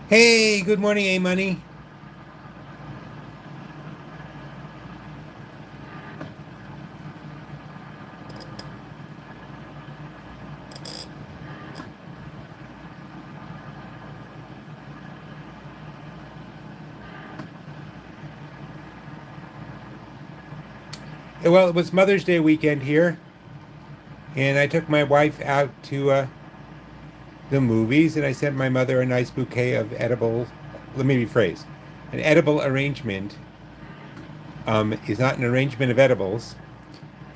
Hey, good morning, A Money. Well, it was Mother's Day weekend here, and I took my wife out to the movies, and I sent my mother a nice bouquet of edible. Let me rephrase: an edible arrangement is not an arrangement of edibles.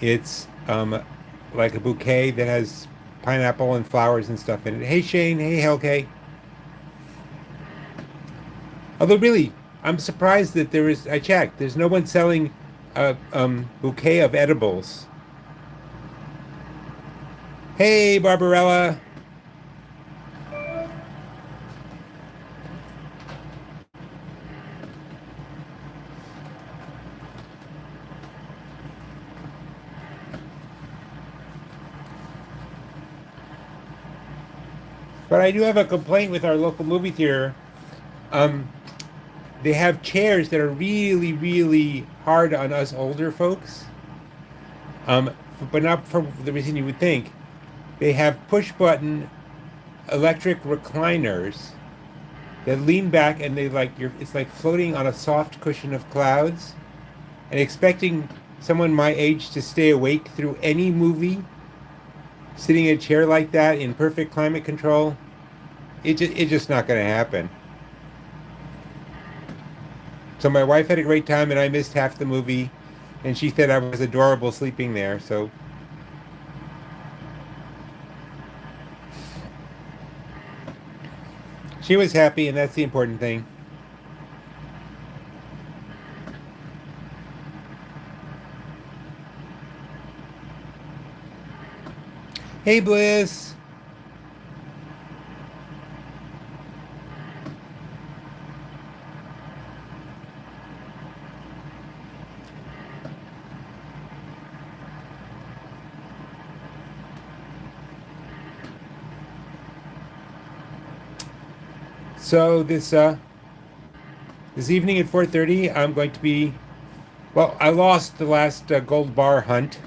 It's like a bouquet that has pineapple and flowers and stuff in it. Hey, Shane. Hey, Helke. Although, really, I'm surprised that there is. I checked. There's no one selling a bouquet of edibles. Hey, Barbarella. But I do have a complaint with our local movie theater. Um, they have chairs that are really, really hard on us older folks. But not for the reason you would think. They have push button electric recliners that lean back and they like you're it's like floating on a soft cushion of clouds and expecting someone my age to stay awake through any movie sitting in a chair like that in perfect climate control. It's just not going to happen. So my wife had a great time, and I missed half the movie, and she said I was adorable sleeping there. So, she was happy, and that's the important thing. Hey, Bliss. So this evening at 4:30, I'm going to be. Well, I lost the last gold bar hunt,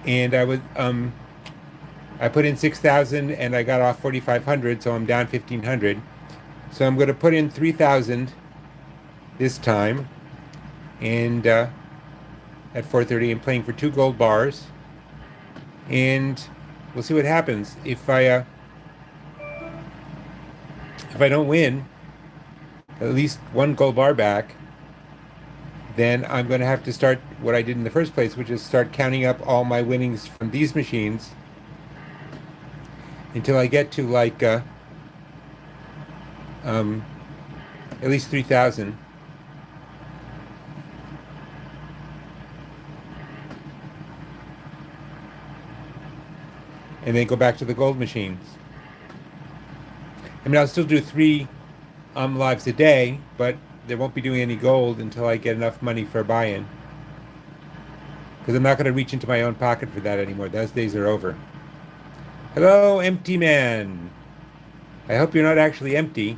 and I put in 6,000, and I got off 4,500, so I'm down 1,500. So I'm going to put in 3,000 this time, and at 4:30, I'm playing for two gold bars, and we'll see what happens. If I don't win at least one gold bar back, then I'm going to have to start what I did in the first place, which is start counting up all my winnings from these machines until I get to like um, at least 3,000, and then go back to the gold machines. I mean, I'll still do three lives a day, but they won't be doing any gold until I get enough money for a buy-in. Because I'm not going to reach into my own pocket for that anymore. Those days are over. Hello, empty man. I hope you're not actually empty.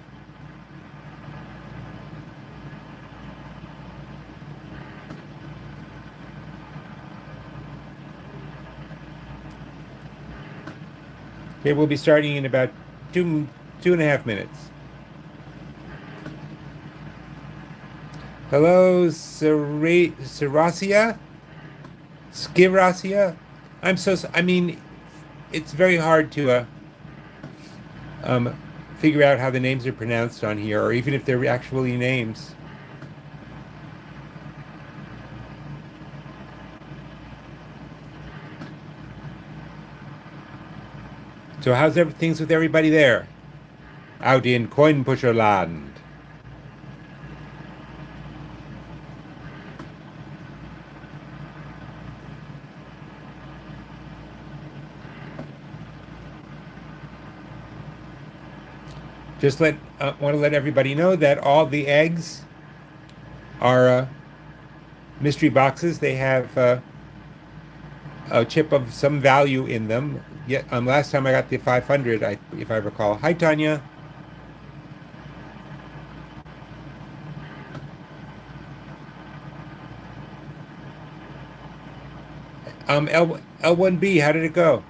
Okay, we'll be starting in about 2.5 minutes. Hello, Siracia? Skiracia? I mean, it's very hard to um, figure out how the names are pronounced on here, or even if they're actually names. So how's things with everybody there? Out in Coin Pusher land. Just want to let everybody know that all the eggs are mystery boxes. They have a chip of some value in them. Yet, last time I got the 500, if I recall. Hi, Tanya. L1B, how did it go?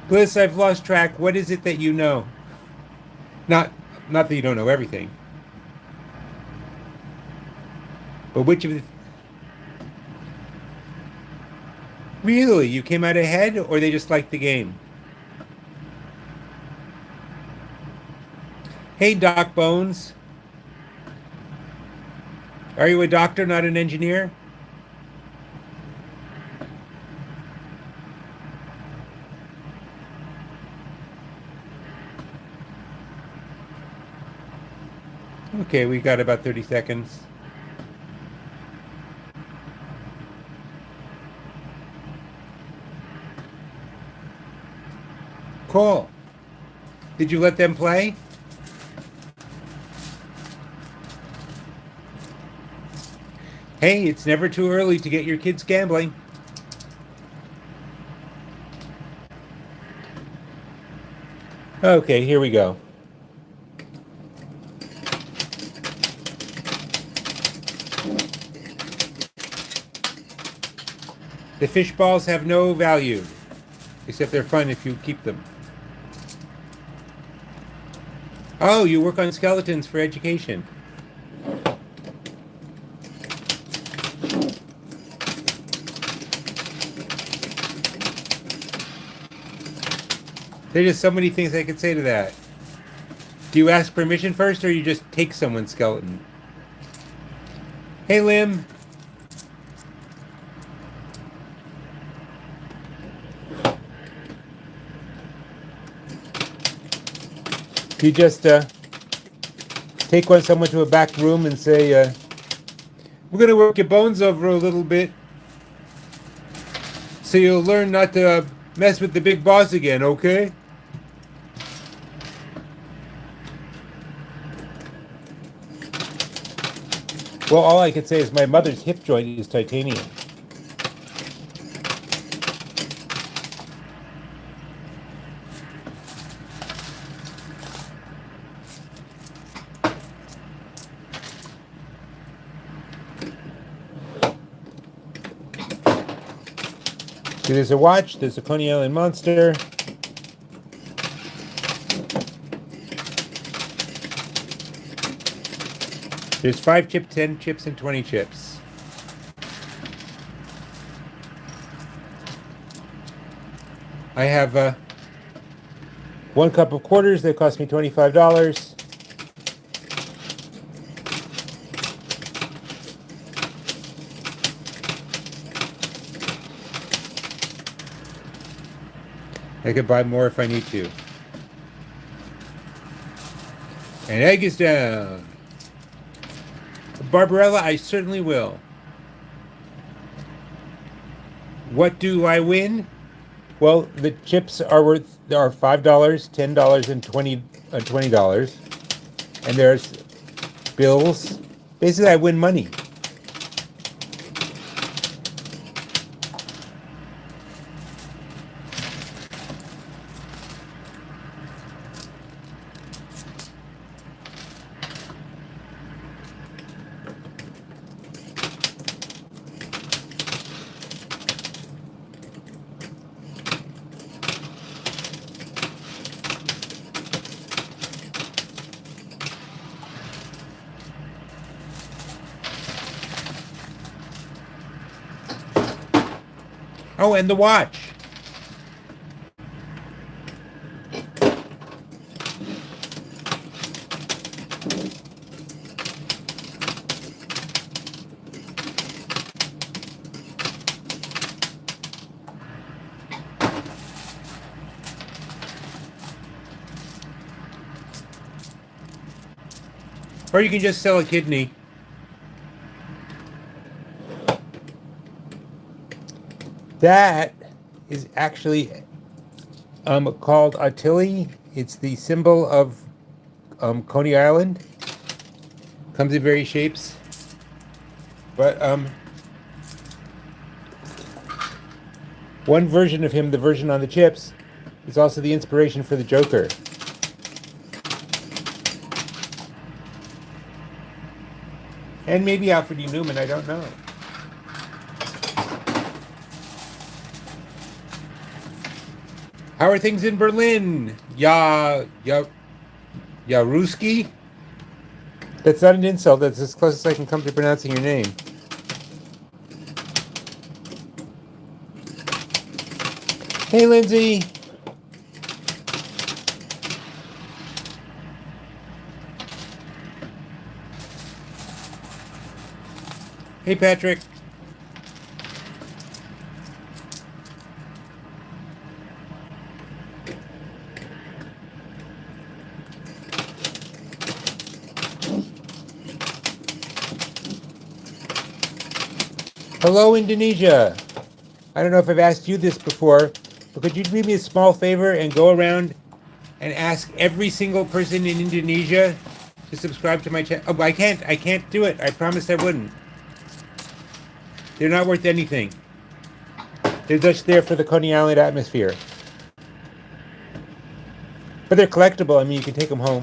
Bliss, I've lost track. What is it that you know? Not not that you don't know everything, but which of the really you came out ahead, or they just liked the game? Hey, Doc Bones, are you a doctor, not an engineer? Okay, we got about 30 seconds. Cool. Did you let them play? Hey, it's never too early to get your kids gambling. Okay, here we go. The fish balls have no value, except they're fun if you keep them. Oh, you work on skeletons for education. There's just so many things I could say to that. Do you ask permission first, or you just take someone's skeleton? Hey, Lim. You just take someone to a back room and say, "We're gonna work your bones over a little bit, so you'll learn not to mess with the big boss again, okay?" Well, all I could say is my mother's hip joint is titanium. See, there's a watch, there's a Coney Island monster. There's 5 chips, 10 chips, and 20 chips. I have 1 cup of quarters. They cost me $25. I could buy more if I need to. An egg is down. Barbarella, I certainly will. What do I win? Well, the chips are $5, $10, and $20. And there's bills. Basically, I win money. Oh, and the watch. Or you can just sell a kidney. That is actually called Attili. It's the symbol of Coney Island. Comes in various shapes. But one version of him, the version on the chips, is also the inspiration for the Joker. And maybe Alfred E. Newman, I don't know. How are things in Berlin? Ya Ruski? That's not an insult. That's as close as I can come to pronouncing your name. Hey, Lindsay. Hey, Patrick. Hello, Indonesia. I don't know if I've asked you this before, but could you do me a small favor and go around and ask every single person in Indonesia to subscribe to my channel? Oh, I can't do it. I promised I wouldn't. They're not worth anything. They're just there for the Coney Island atmosphere. But they're collectible. I mean, you can take them home.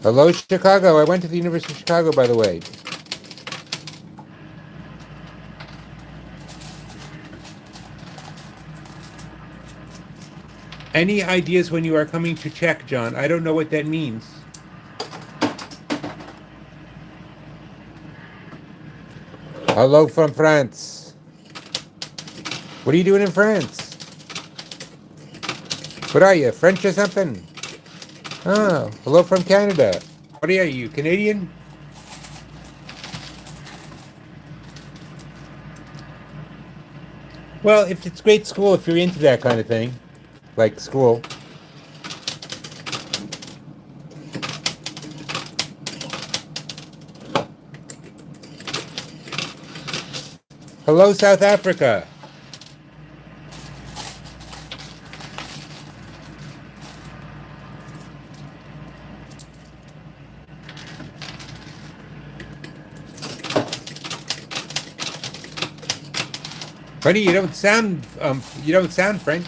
Hello, Chicago. I went to the University of Chicago, by the way. Any ideas when you are coming to Czech, John? I don't know what that means. Hello from France. What are you doing in France? What are you, French or something? Oh, hello from Canada. What are you, Canadian? Well, if it's great school, if you're into that kind of thing, like school. Hello, South Africa. Buddy, you don't sound French.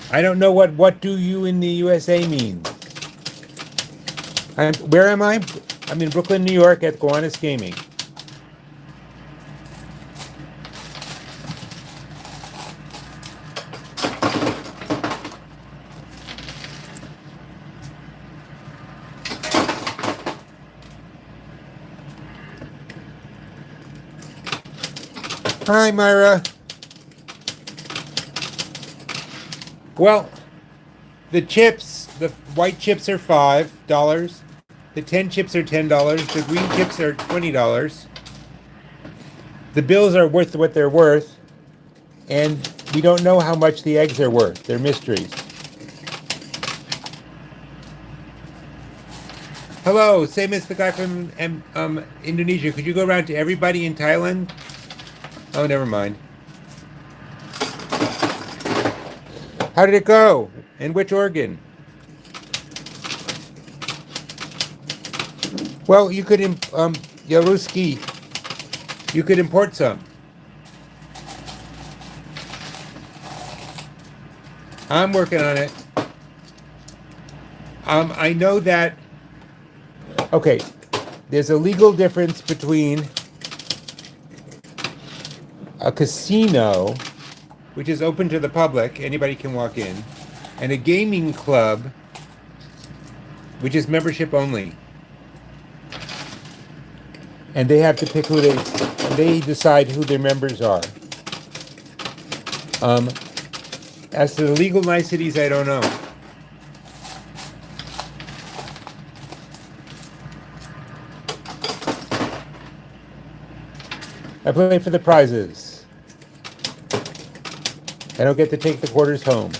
I don't know what do you in the USA mean. Where am I? I'm in Brooklyn, New York at Gowanus Gaming. Hi, Myra. Well, the chips, the white chips are $5. The 10 chips are $10. The green chips are $20. The bills are worth what they're worth. And we don't know how much the eggs are worth. They're mysteries. Hello, same as the guy from Indonesia. Could you go around to everybody in Thailand? Oh, never mind. How did it go? And which organ? Well, you could, Yaruski, you could import some. I'm working on it. I know that, okay, there's a legal difference between a casino, which is open to the public, anybody can walk in, and a gaming club, which is membership only. And they have to pick who they decide who their members are. As to the legal niceties, I don't know. I play for the prizes. I don't get to take the quarters home.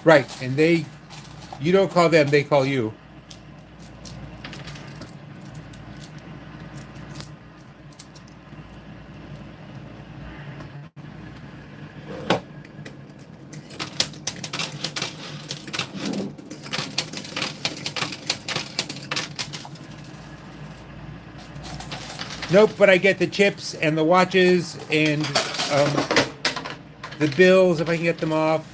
Right, and you don't call them, they call you. Nope, but I get the chips and the watches and the bills if I can get them off.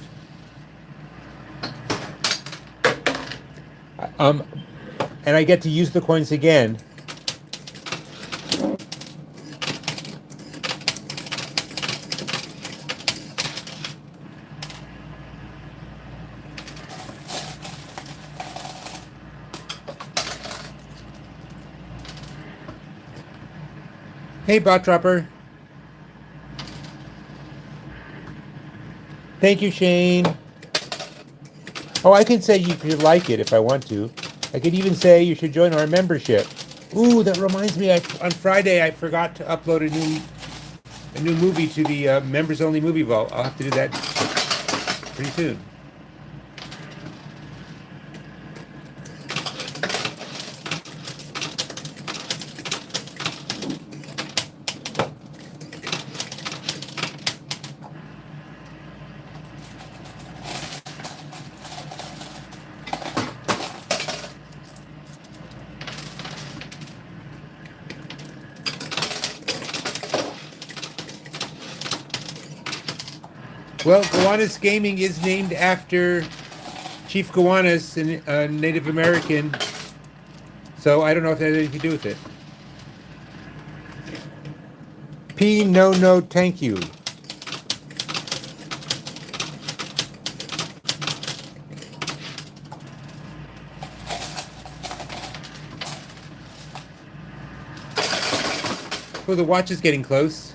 Um, and I get to use the coins again. Hey, Bot Dropper. Thank you, Shane. Oh, I can say you could like it if I want to. I could even say you should join our membership. Ooh, that reminds me. On Friday, I forgot to upload a new movie to the members only movie vault. I'll have to do that pretty soon. Well, Gowanus Gaming is named after Chief Gowanus, a Native American. So I don't know if that has anything to do with it. P. No, thank you. Well, the watch is getting close.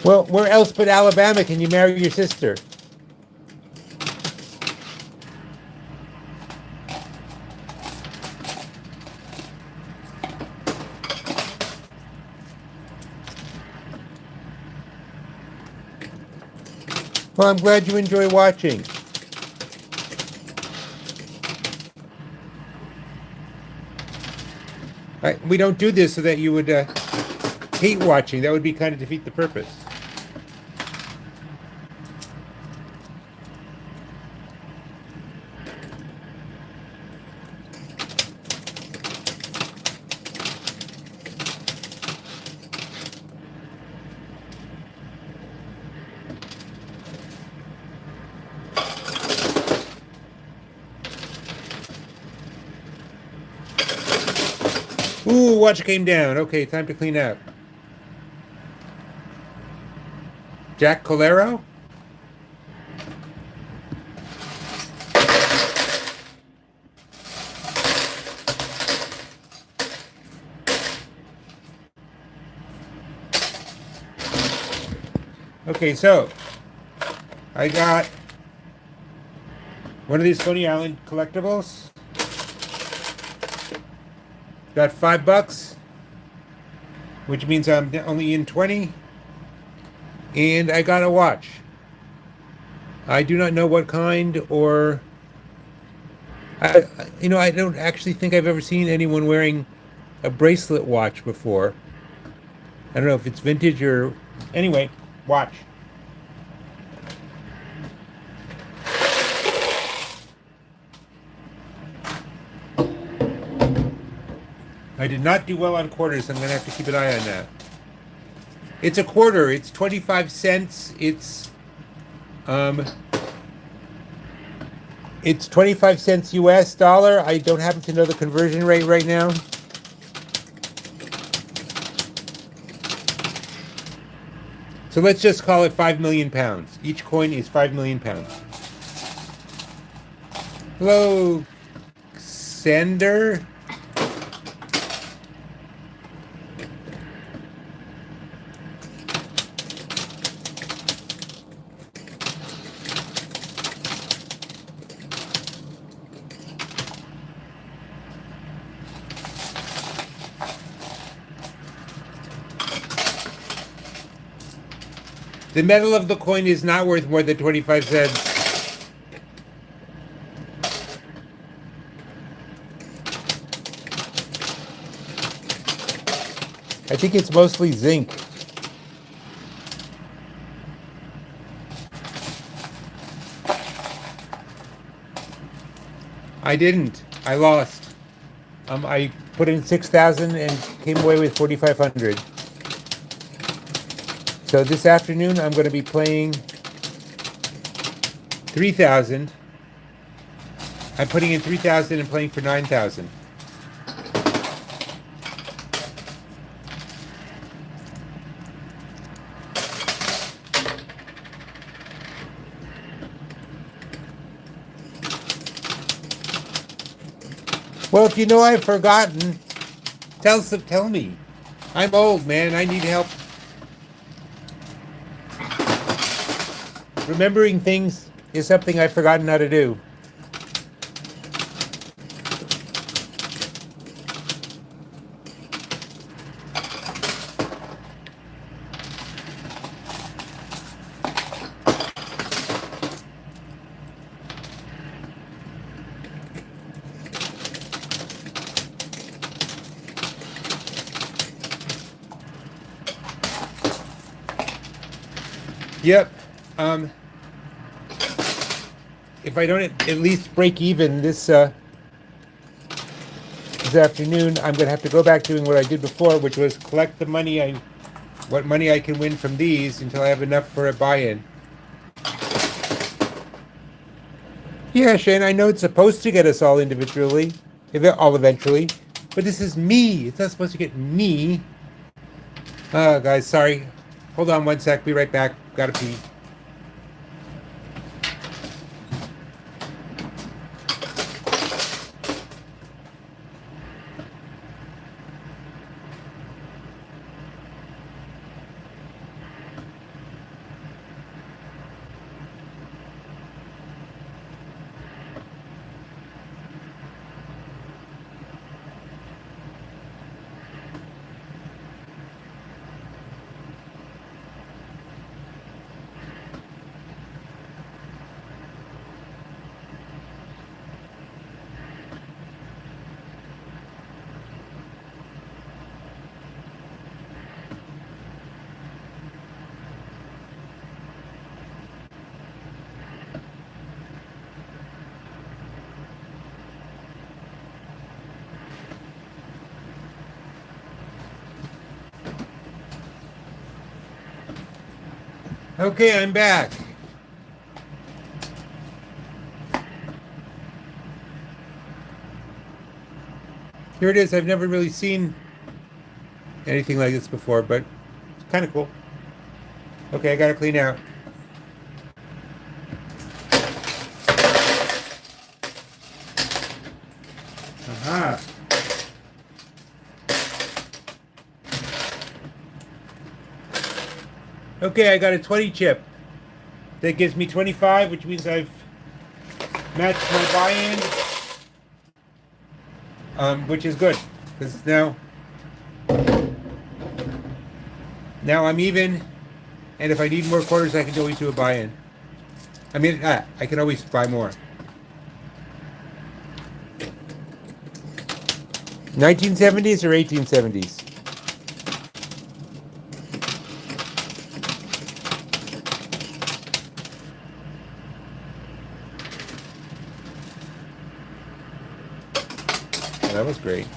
Well, where else but Alabama can you marry your sister? Well, I'm glad you enjoy watching. We don't do this so that you would hate watching. That would be kind of defeat the purpose. Ooh, watch came down. Okay, time to clean up. Jack Colero? Okay, so I got one of these Coney Island collectibles. Got $5, which means I'm only in 20. And I got a watch. I do not know what kind or I don't actually think I've ever seen anyone wearing a bracelet watch before. I don't know if it's vintage or... Anyway, watch. I did not do well on quarters. I'm going to have to keep an eye on that. It's a quarter. It's 25 cents. It's 25 cents US dollar. I don't happen to know the conversion rate right now. So let's just call it 5 million pounds. Each coin is 5 million pounds. Hello, Sander. The metal of the coin is not worth more than 25 cents. I think it's mostly zinc. I didn't. I lost. I put in 6,000 and came away with 4,500. So this afternoon I'm going to be playing 3,000. I'm putting in 3,000 and playing for 9,000. Well, if you know I've forgotten, tell me. I'm old, man. I need help. Remembering things is something I've forgotten how to do. Yep. If I don't at least break even this afternoon, I'm going to have to go back doing what I did before, which was collect the money what money I can win from these until I have enough for a buy-in. Yeah, Shane, I know it's supposed to get us all individually, all eventually, but this is me. It's not supposed to get me. Guys, sorry. Hold on one sec. Be right back. Gotta pee. Okay, I'm back. Here it is. I've never really seen anything like this before, but it's kind of cool. Okay, I gotta clean out. Aha. Okay, I got a 20 chip. That gives me 25, which means I've matched my buy-in, which is good, because now I'm even, and if I need more quarters, I can always do a buy-in. I mean, I can always buy more. 1970s or 1870s? that was great.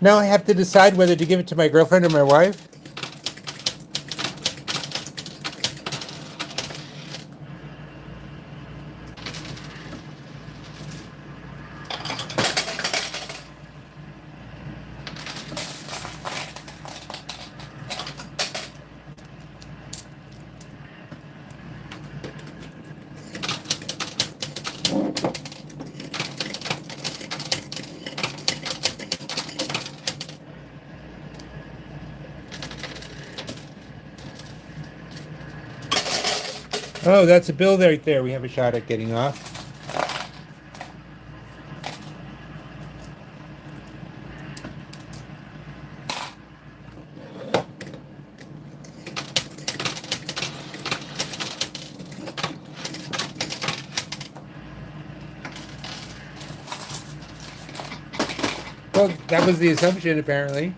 Now I have to decide whether to give it to my girlfriend or my wife. Oh, that's a bill right there. We have a shot at getting off. Well, that was the assumption, apparently.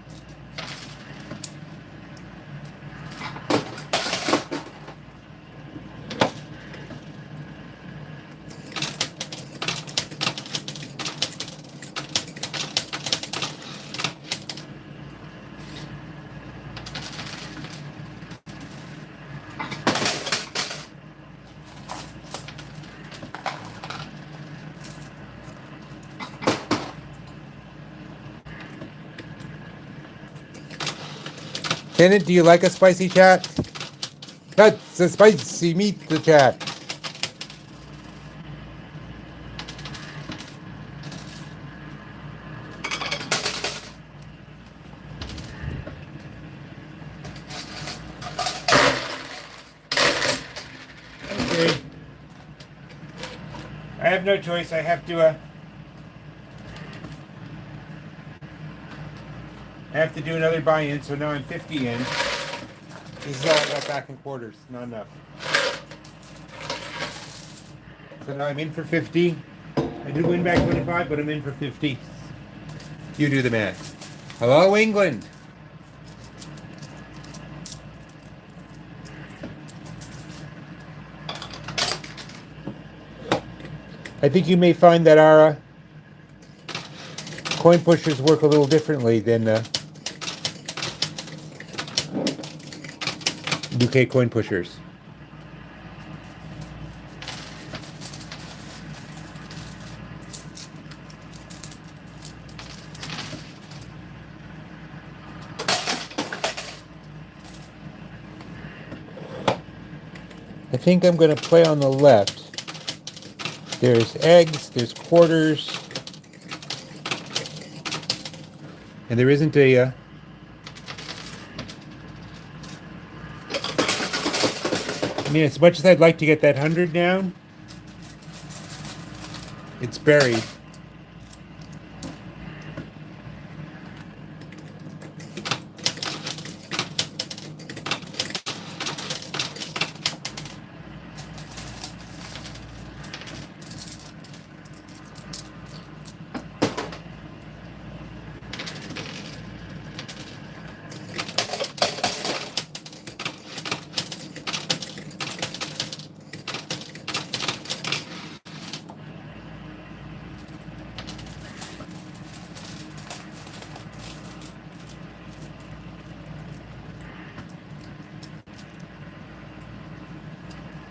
Kenneth, do you like a spicy chat? That's a spicy meat, the chat. Okay. I have no choice. I have to do another buy-in, so now I'm 50 in. This is all I got back in quarters. Not enough. So now I'm in for 50. I did win back 25, but I'm in for 50. You do the math. Hello, England. I think you may find that our coin pushers work a little differently than UK coin pushers. I think I'm going to play on the left. There's eggs, there's quarters, and there isn't a I mean, as much as I'd like to get that 100 down, it's buried.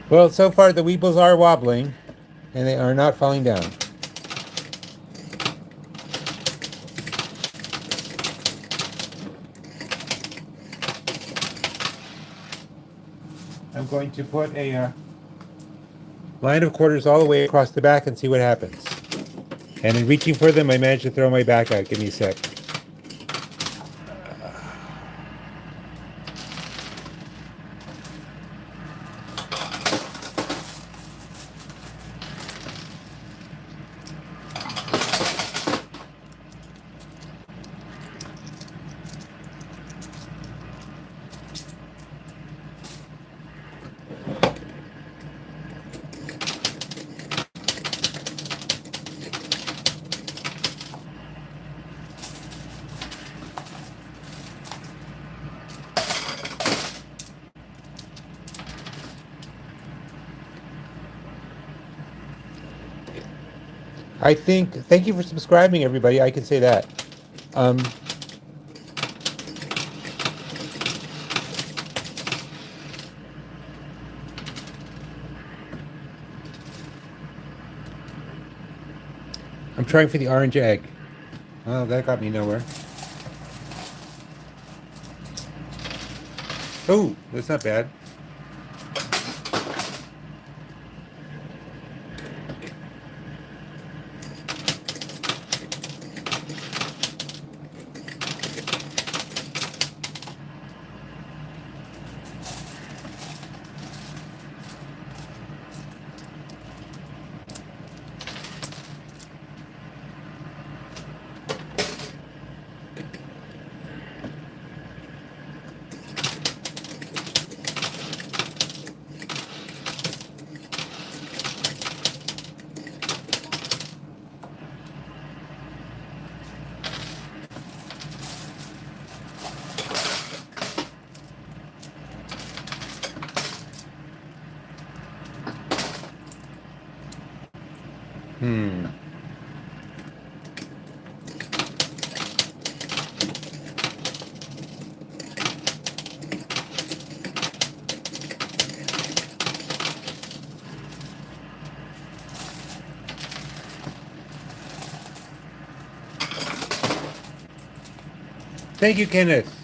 Well, so far the Weebles are wobbling, and they are not falling down. I'm going to put a line of quarters all the way across the back and see what happens. And in reaching for them, I managed to throw my back out. Give me a sec. I think, thank you for subscribing, everybody. I can say that. Um, I'm trying for the orange egg. Well, that got me nowhere. Oh, that's not bad. Hmm. Thank you, Kenneth.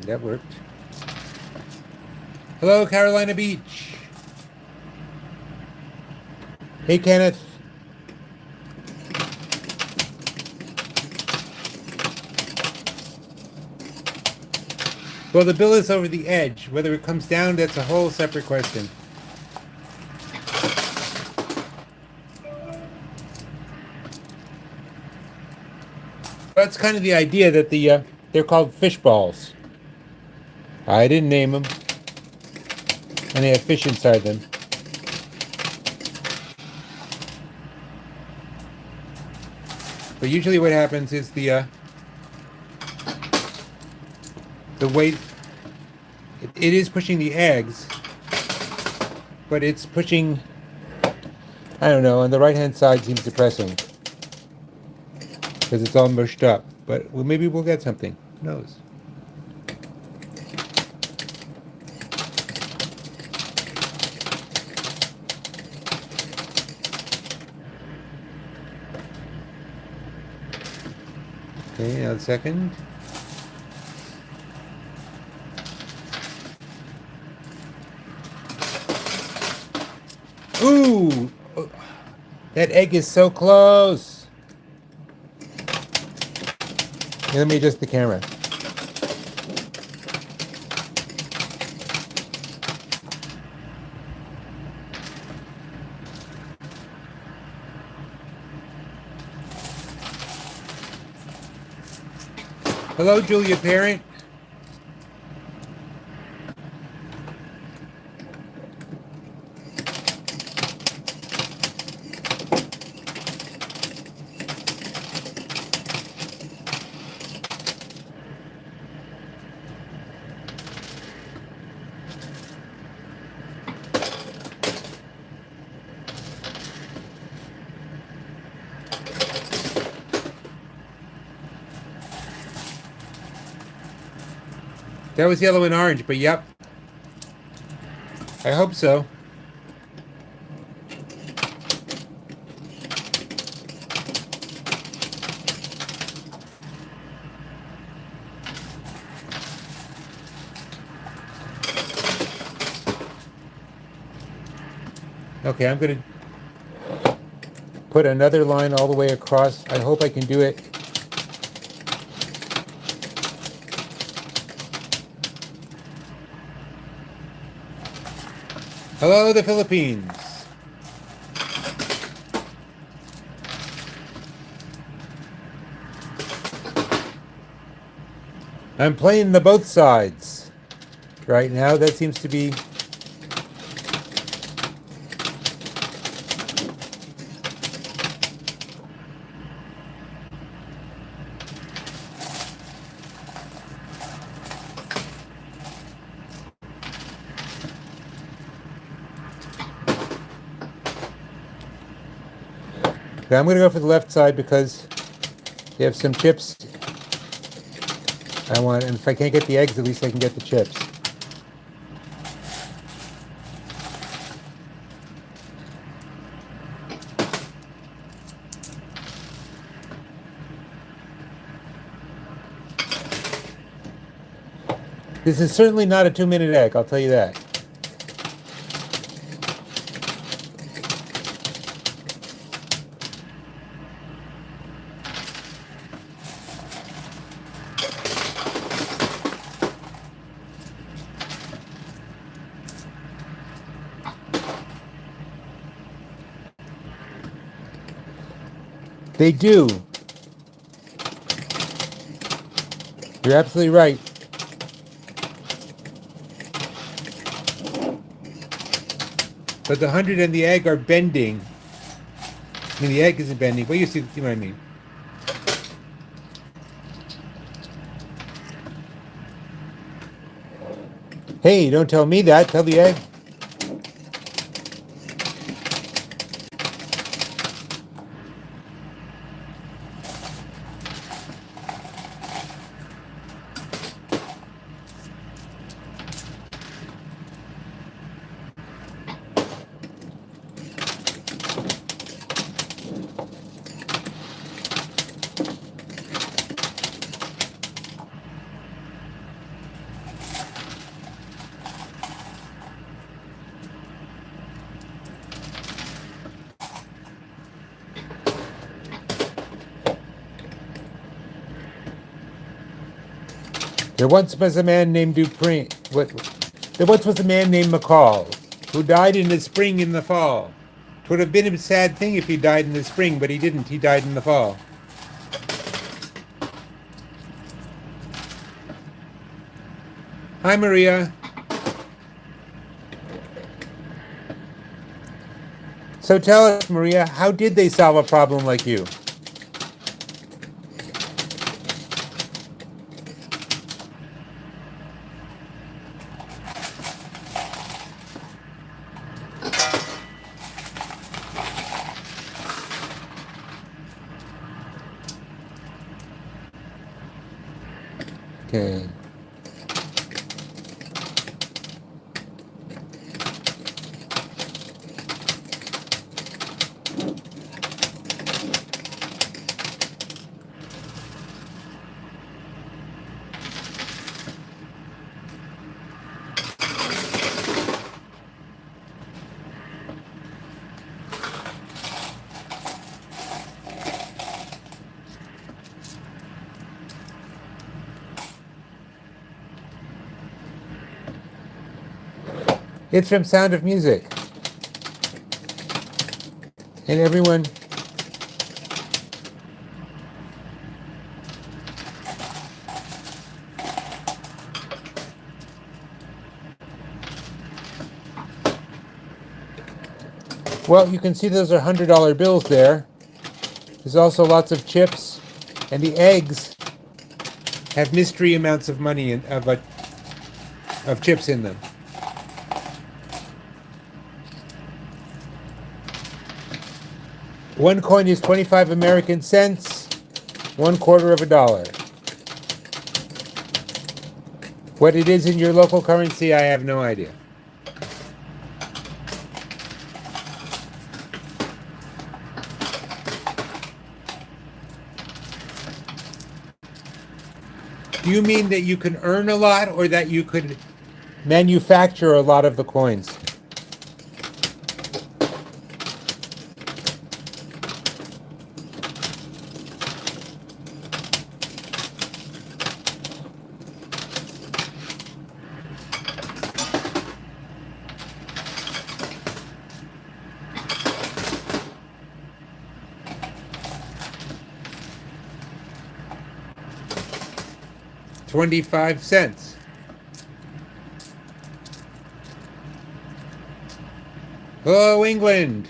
That worked. Hello, Carolina Beach. Hey, Kenneth. Well, the bill is over the edge. Whether it comes down, that's a whole separate question. That's kind of the idea that they're called Fishballs. I didn't name them, and they have fish inside them. But usually, what happens is the weight it is pushing the eggs, but it's pushing. I don't know. On the right-hand side seems depressing because it's all mushed up. But well, maybe we'll get something. Who knows? Okay, now the second. Ooh! That egg is so close! Here, let me adjust the camera. Hello, Julia Parent. That was yellow and orange, but yep. I hope so. Okay, I'm going to put another line all the way across. I hope I can do it. Hello, the Philippines. I'm playing the both sides right now. That seems to be Okay, I'm going to go for the left side because you have some chips I want, and if I can't get the eggs, at least I can get the chips. This is certainly not a 2-minute egg, I'll tell you that. They do. You're absolutely right. But the 100 and the egg are bending. I mean, the egg isn't bending, but you see what I mean. Hey, don't tell me that. Tell the egg. There once was a man named Dupree. There once was a man named McCall, who died in the spring in the fall. 'Twould have been a sad thing if he died in the spring, but he didn't. He died in the fall. Hi, Maria. So tell us, Maria, how did they solve a problem like you? Okay. It's from Sound of Music. And everyone... Well, you can see those are $100 bills there. There's also lots of chips. And the eggs have mystery amounts of money of chips in them. One coin is 25 American cents, 1/4 of a dollar. What it is in your local currency, I have no idea. Do you mean that you can earn a lot or that you could manufacture a lot of the coins? $0.25. Hello, England.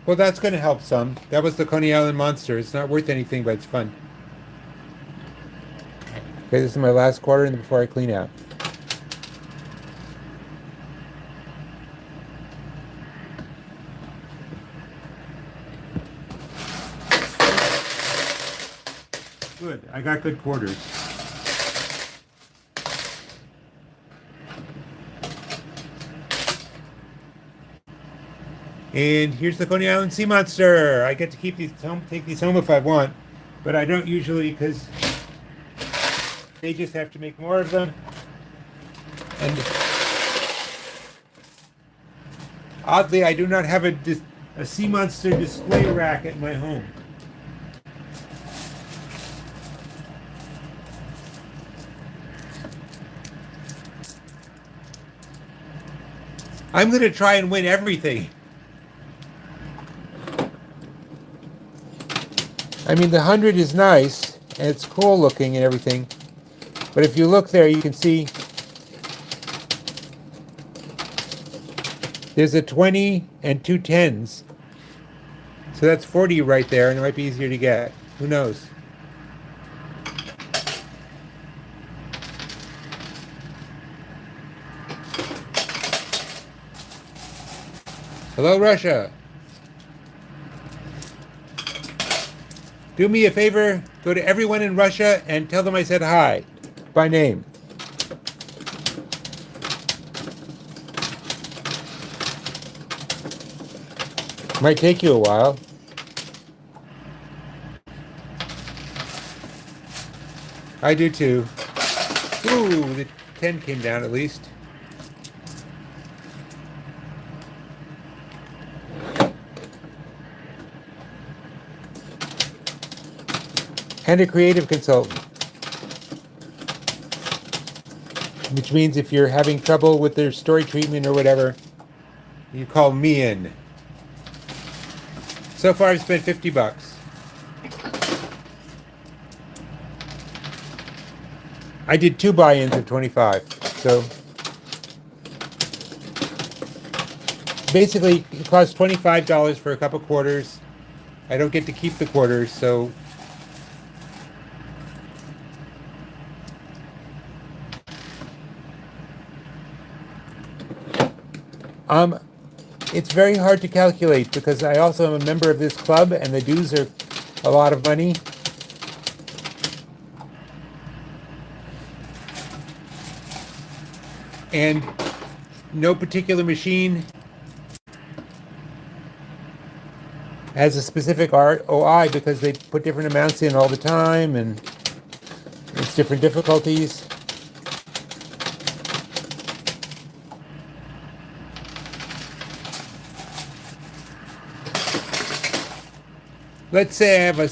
Well, that's going to help some. That was the Coney Island Monster. It's not worth anything, but it's fun. Okay, this is my last quarter and before I clean out. Good. I got good quarters. And here's the Coney Island Sea Monster. I get to keep these home, take these home if I want, but I don't usually because they just have to make more of them. And oddly, I do not have a Sea Monster display rack at my home. I'm going to try and win everything. I mean, the 100 is nice, and it's cool looking and everything. But if you look there, you can see there's a 20 and two 10s. So that's 40 right there, and it might be easier to get. Who knows? Hello, Russia. Do me a favor, go to everyone in Russia and tell them I said hi by name. Might take you a while. I do too. Ooh, the 10 came down at least. And a creative consultant. Which means if you're having trouble with their story treatment or whatever, you call me in. So far I've spent $50. I did 2 buy-ins of 25. So basically it costs $25 for a couple quarters. I don't get to keep the quarters, so it's very hard to calculate because I also am a member of this club and the dues are a lot of money. And no particular machine has a specific ROI because they put different amounts in all the time and it's different difficulties. Let's say I have a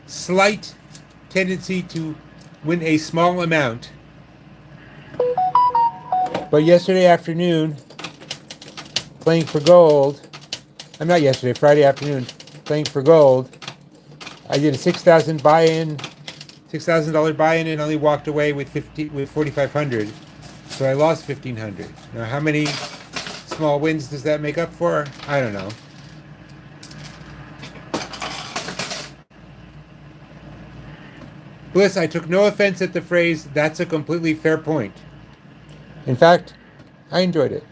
slight tendency to win a small amount. But yesterday afternoon, playing for gold, Friday afternoon, playing for gold, I did a $6,000 buy-in, $6,000 buy-in and only walked away with 4,500. So I lost 1,500. Now how many small wins does that make up for? I don't know. Bliss, I took no offense at the phrase, "that's a completely fair point." In fact, I enjoyed it.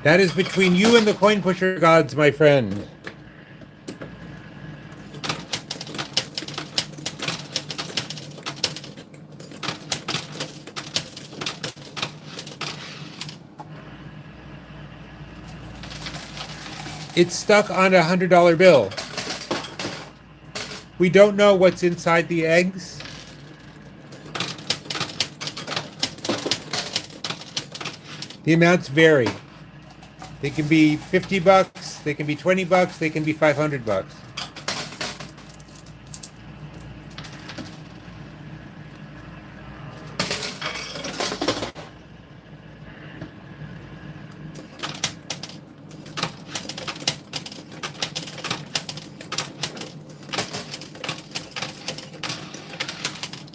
That is between you and the coin pusher gods, my friend. It's stuck on a $100 bill. We don't know what's inside the eggs. The amounts vary. They can be $50, they can be $20, they can be $500.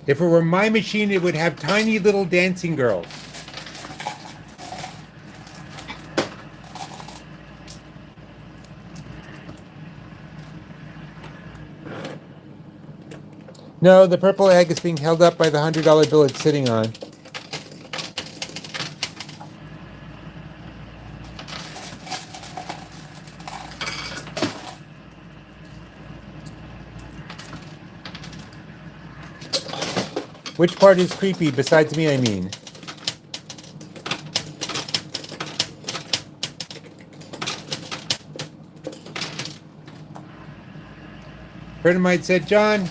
If it were my machine, it would have tiny little dancing girls. No, the purple egg is being held up by the $100 bill it's sitting on. Which part is creepy besides me, I mean? A friend of mine said, John,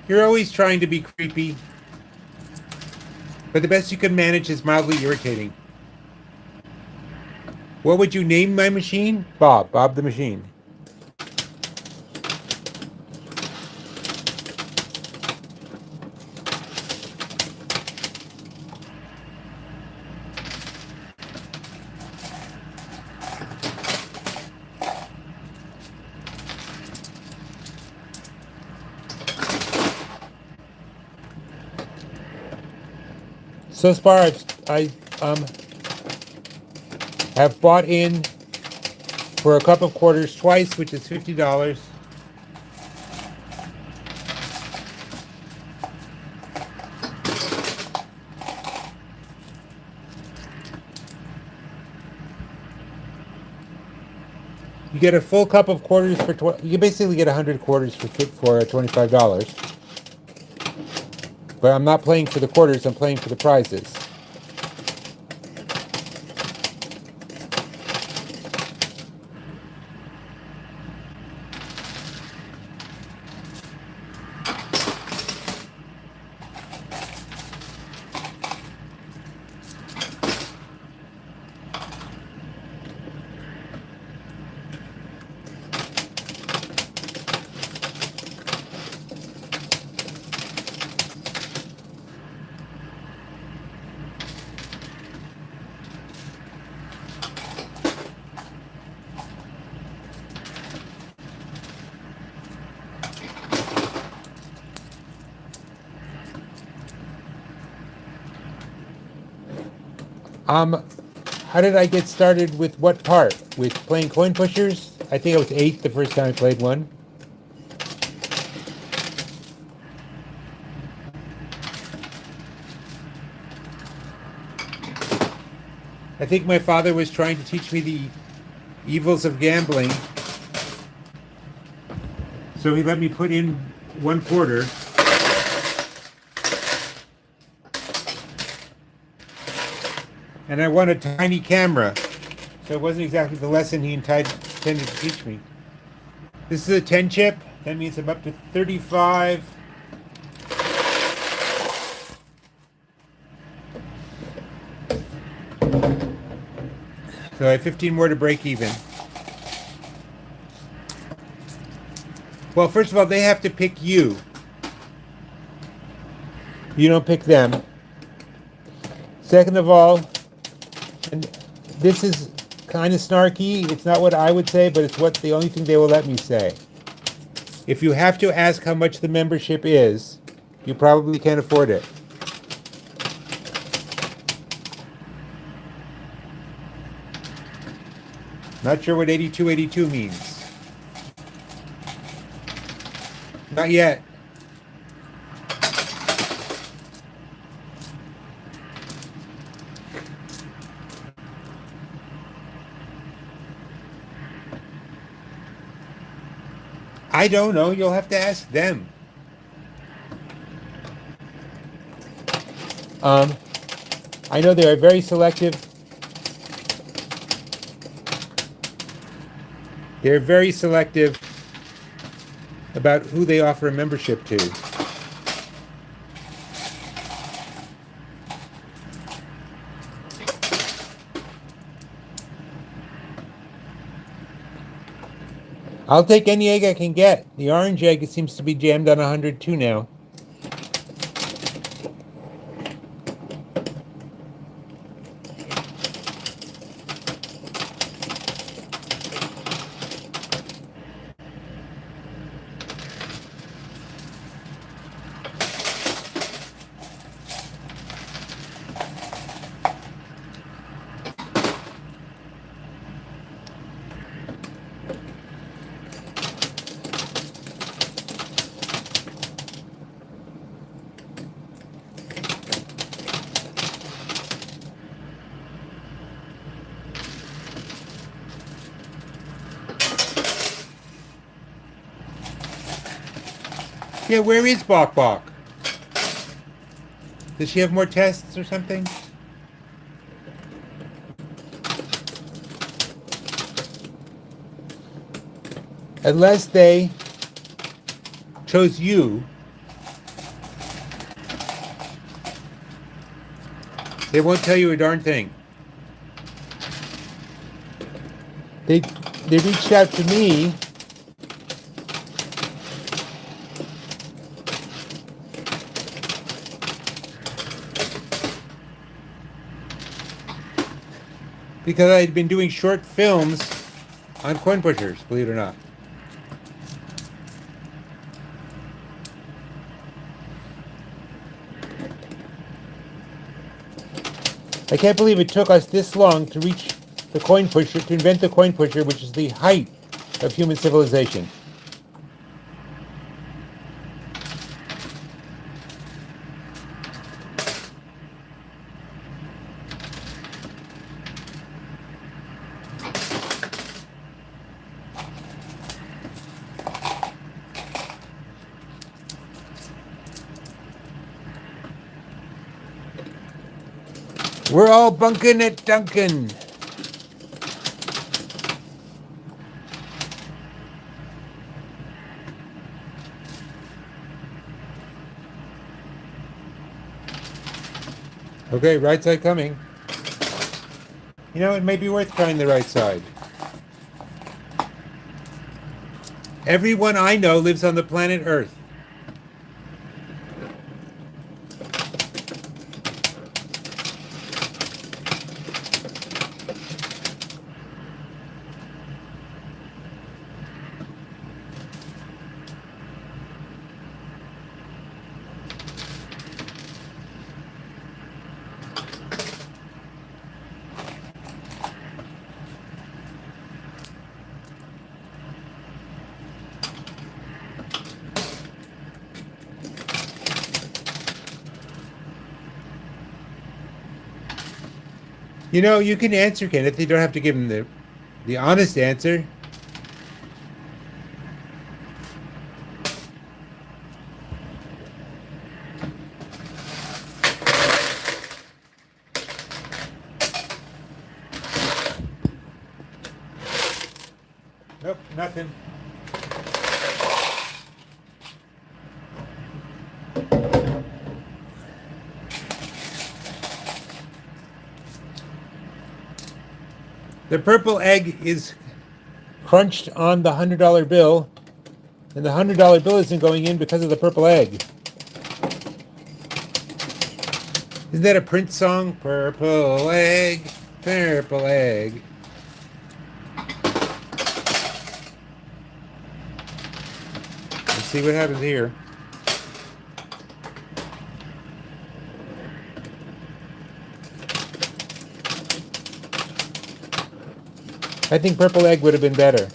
you're always trying to be creepy, but the best you can manage is mildly irritating. What would you name my machine? Bob the machine. So far, I have bought in for a cup of quarters twice, which is $50. You get a full cup of quarters for you basically get 100 quarters for $25. But I'm not playing for the quarters, I'm playing for the prizes. How did I get started with what part? With playing coin pushers? I think I was 8 the first time I played one. I think my father was trying to teach me the evils of gambling. So he let me put in 1 quarter. And I won a tiny camera. So it wasn't exactly the lesson he intended to teach me. This is a 10 chip. That means I'm up to 35. So I have 15 more to break even. Well, first of all, they have to pick you. You don't pick them. Second of all, and this is kind of snarky. It's not what I would say, but it's the only thing they will let me say. If you have to ask how much the membership is, you probably can't afford it. Not sure what 8282 means. Not yet. I don't know. You'll have to ask them. I know they are very selective. They're very selective about who they offer a membership to. I'll take any egg I can get. The orange egg seems to be jammed on 102 now. Yeah, where is Bok Bok? Does she have more tests or something? Unless they chose you, they won't tell you a darn thing. They reached out to me because I had been doing short films on coin pushers, believe it or not. I can't believe it took us this long to reach the coin pusher, to invent the coin pusher, which is the height of human civilization. We're all bunking at Duncan. Okay, right side coming. You know, it may be worth trying the right side. Everyone I know lives on the planet Earth. You know, you can answer Kenneth. You don't have to give him the honest answer. Nope, nothing. The purple egg is crunched on the $100 bill, and the $100 bill isn't going in because of the purple egg. Isn't that a Prince song? Purple egg, purple egg. Let's see what happens here. I think purple egg would have been better.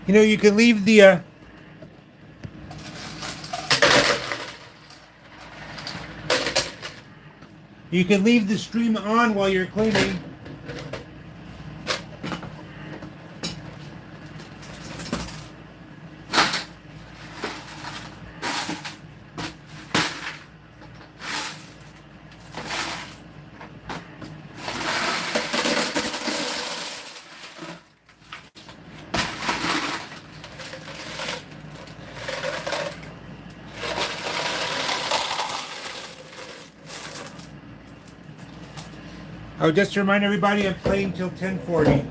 You know, you can leave the stream on while you're cleaning. Oh, just to remind everybody, I'm playing till 10:40.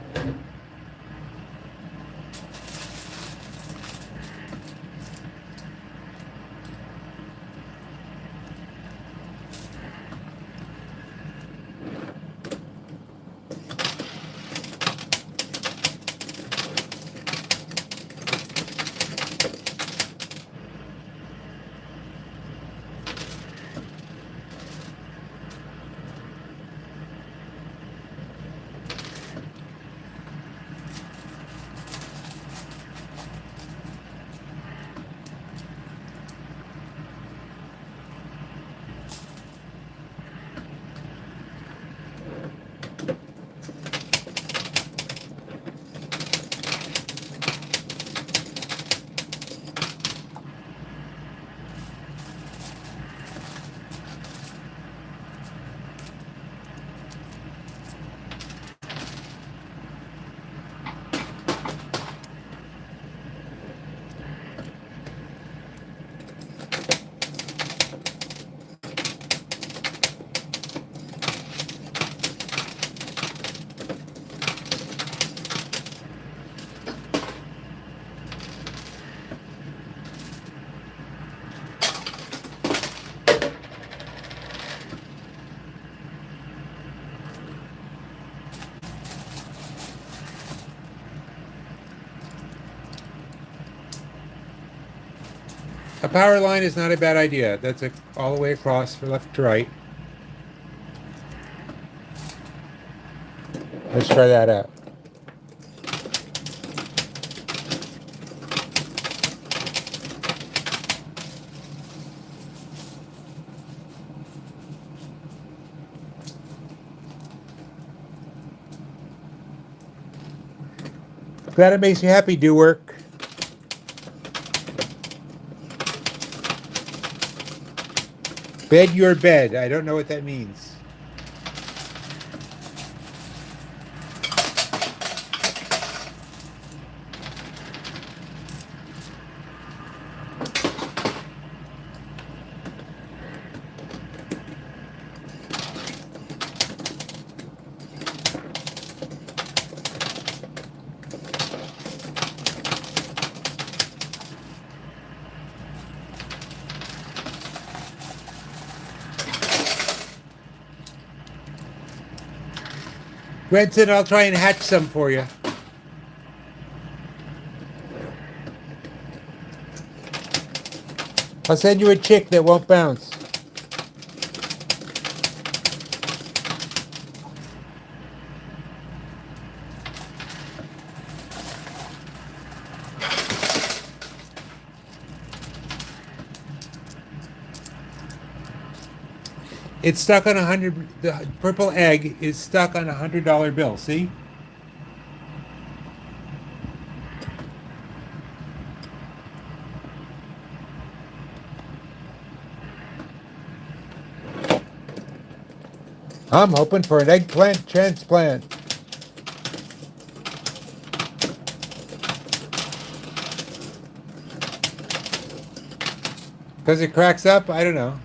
A power line is not a bad idea. That's all the way across from left to right. Let's try that out. Glad it makes you happy, do work. Bed your bed. I don't know what that means. Gwenson, I'll try and hatch some for you. I'll send you a chick that won't bounce. It's stuck on the purple egg is stuck on $100 bill. See? I'm hoping for an eggplant transplant. Because it cracks up? I don't know.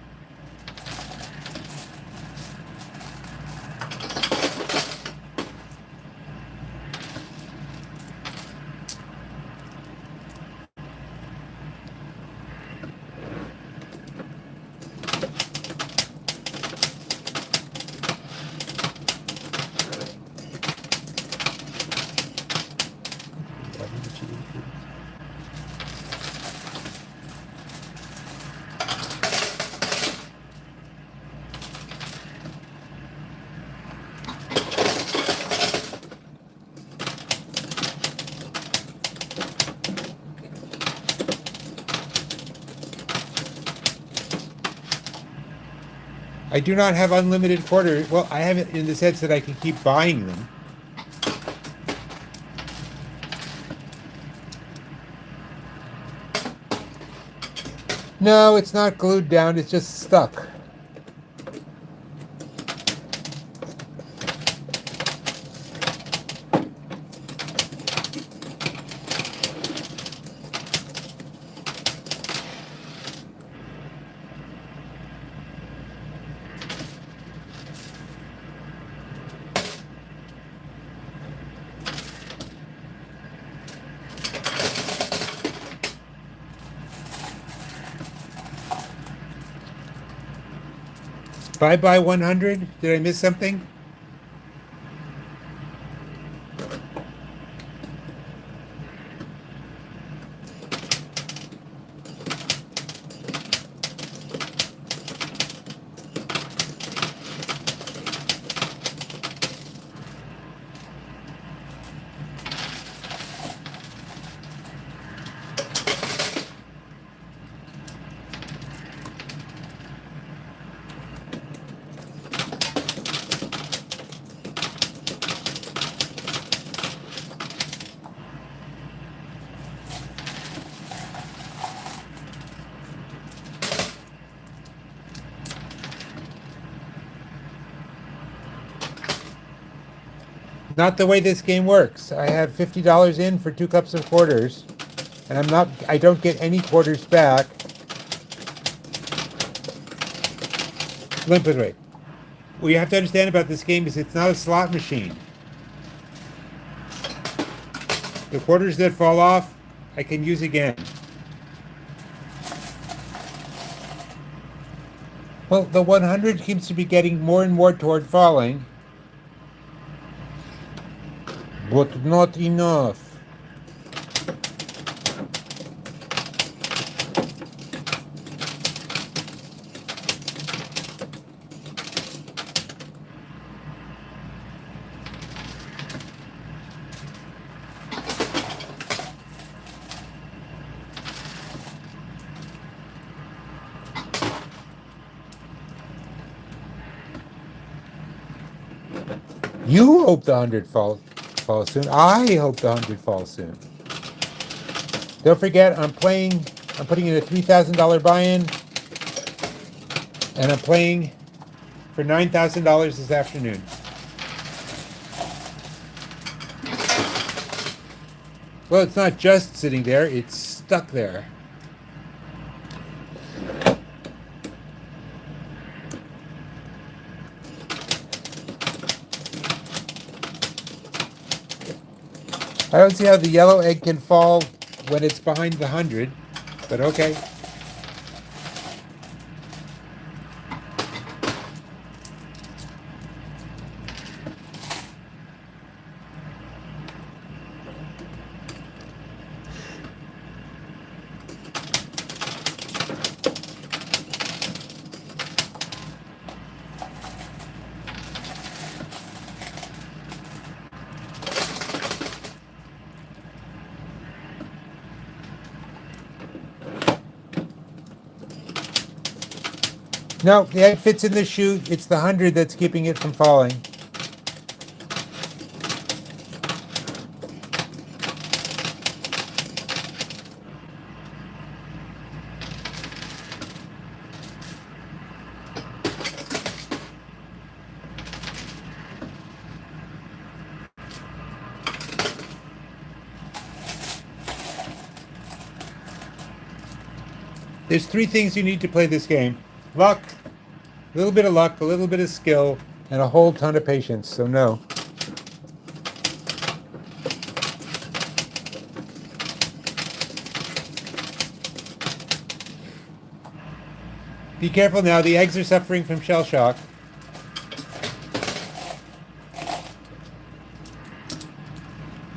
I do not have unlimited quarters. Well, I have it in the sense that I can keep buying them. No, it's not glued down. It's just stuck. 5 by 100? Did I miss something? Not the way this game works. I have $50 in for 2 cups of quarters, and I don't get any quarters back. Limp it right. What you have to understand about this game is it's not a slot machine. The quarters that fall off, I can use again. Well, the 100 seems to be getting more and more toward falling. But not enough. You hope the 100 falls soon. I hope the 100 falls soon. Don't forget, I'm putting in a $3,000 buy-in, and I'm playing for $9,000 this afternoon. Well, it's not just sitting there, it's stuck there. I don't see how the yellow egg can fall when it's behind the 100, but okay. No, the egg fits in the chute. It's the 100 that's keeping it from falling. There's 3 things you need to play this game. Luck, a little bit of luck, a little bit of skill, and a whole ton of patience, so no. Be careful now, the eggs are suffering from shell shock.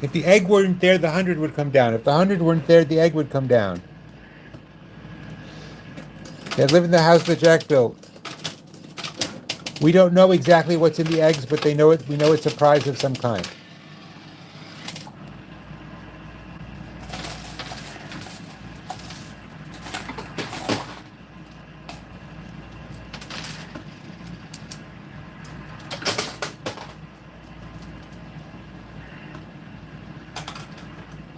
If the egg weren't there, the 100 would come down. If the 100 weren't there, the egg would come down. They live in the house that Jack built. We don't know exactly what's in the eggs, but they know it. We know it's a prize of some kind.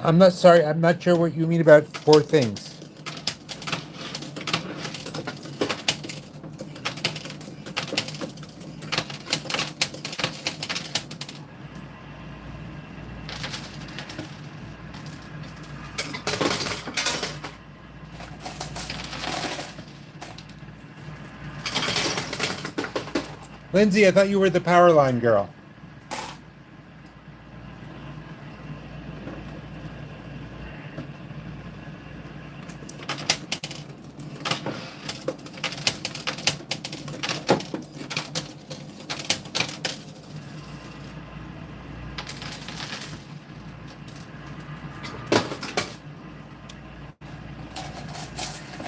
I'm not sure what you mean about 4 things. Lindsay, I thought you were the power line girl.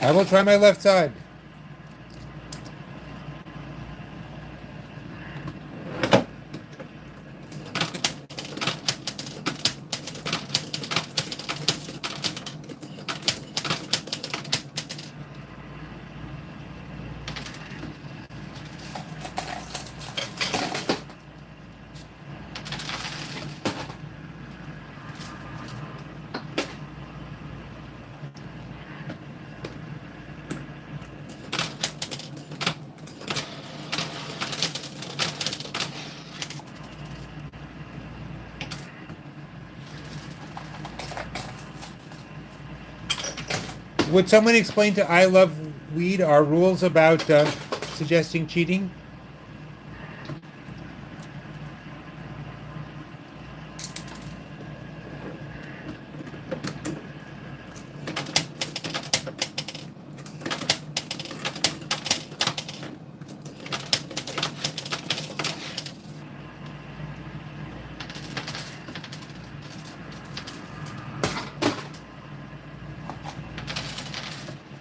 I will try my left side. Would someone explain to I Love Weed our rules about suggesting cheating?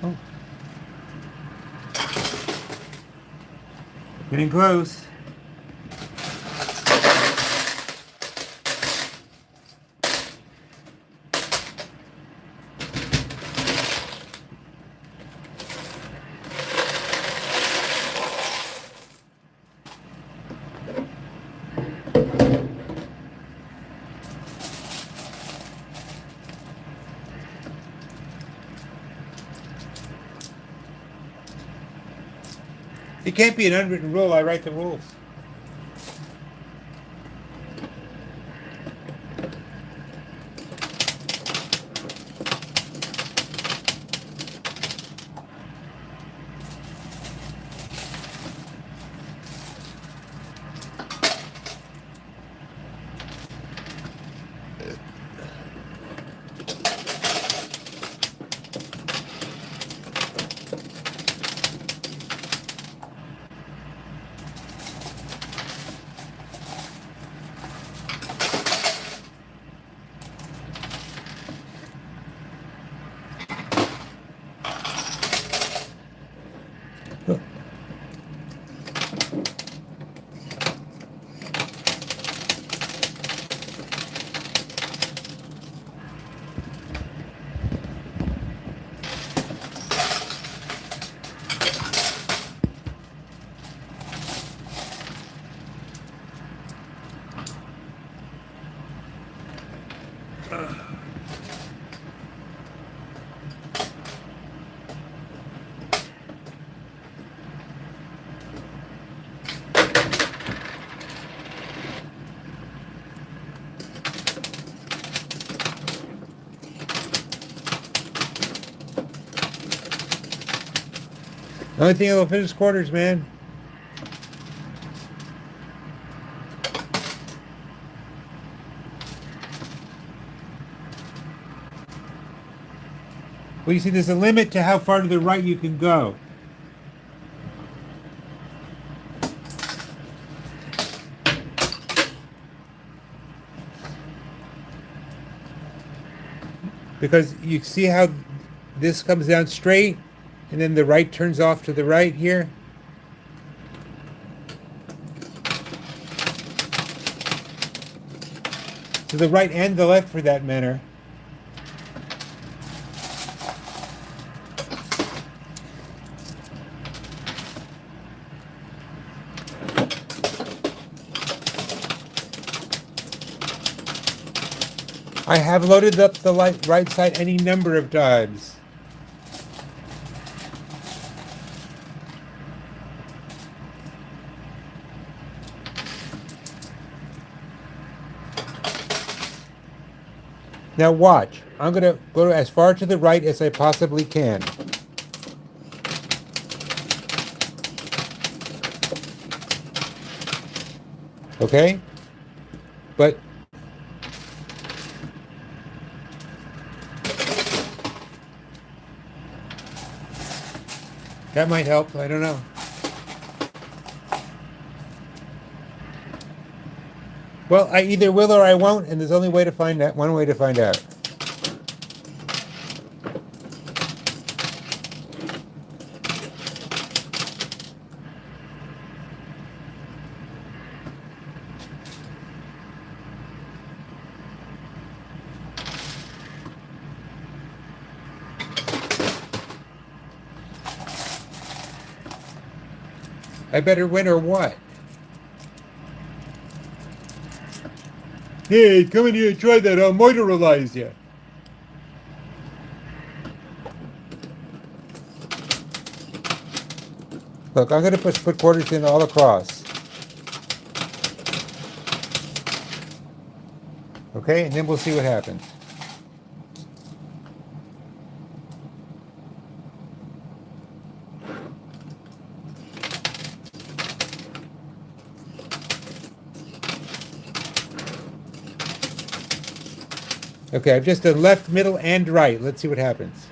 Oh, getting close. It can't be an unwritten rule. I write the rules. The only thing that'll finish quarters, man. Well, you see, there's a limit to how far to the right you can go. Because you see how this comes down straight, and then the right turns off to the right here. To the right and the left, for that matter. I have loaded up the right side any number of times. Now watch. I'm going to go as far to the right as I possibly can. Okay? But that might help. I don't know. Well, I either will or I won't, and there's only way to find out. One way to find out. I better win or what? Hey, come in here and try that. I'll motorize you. Look, I'm going to put quarters in all across. Okay, and then we'll see what happens. Okay, I've just done left, middle, and right. Let's see what happens.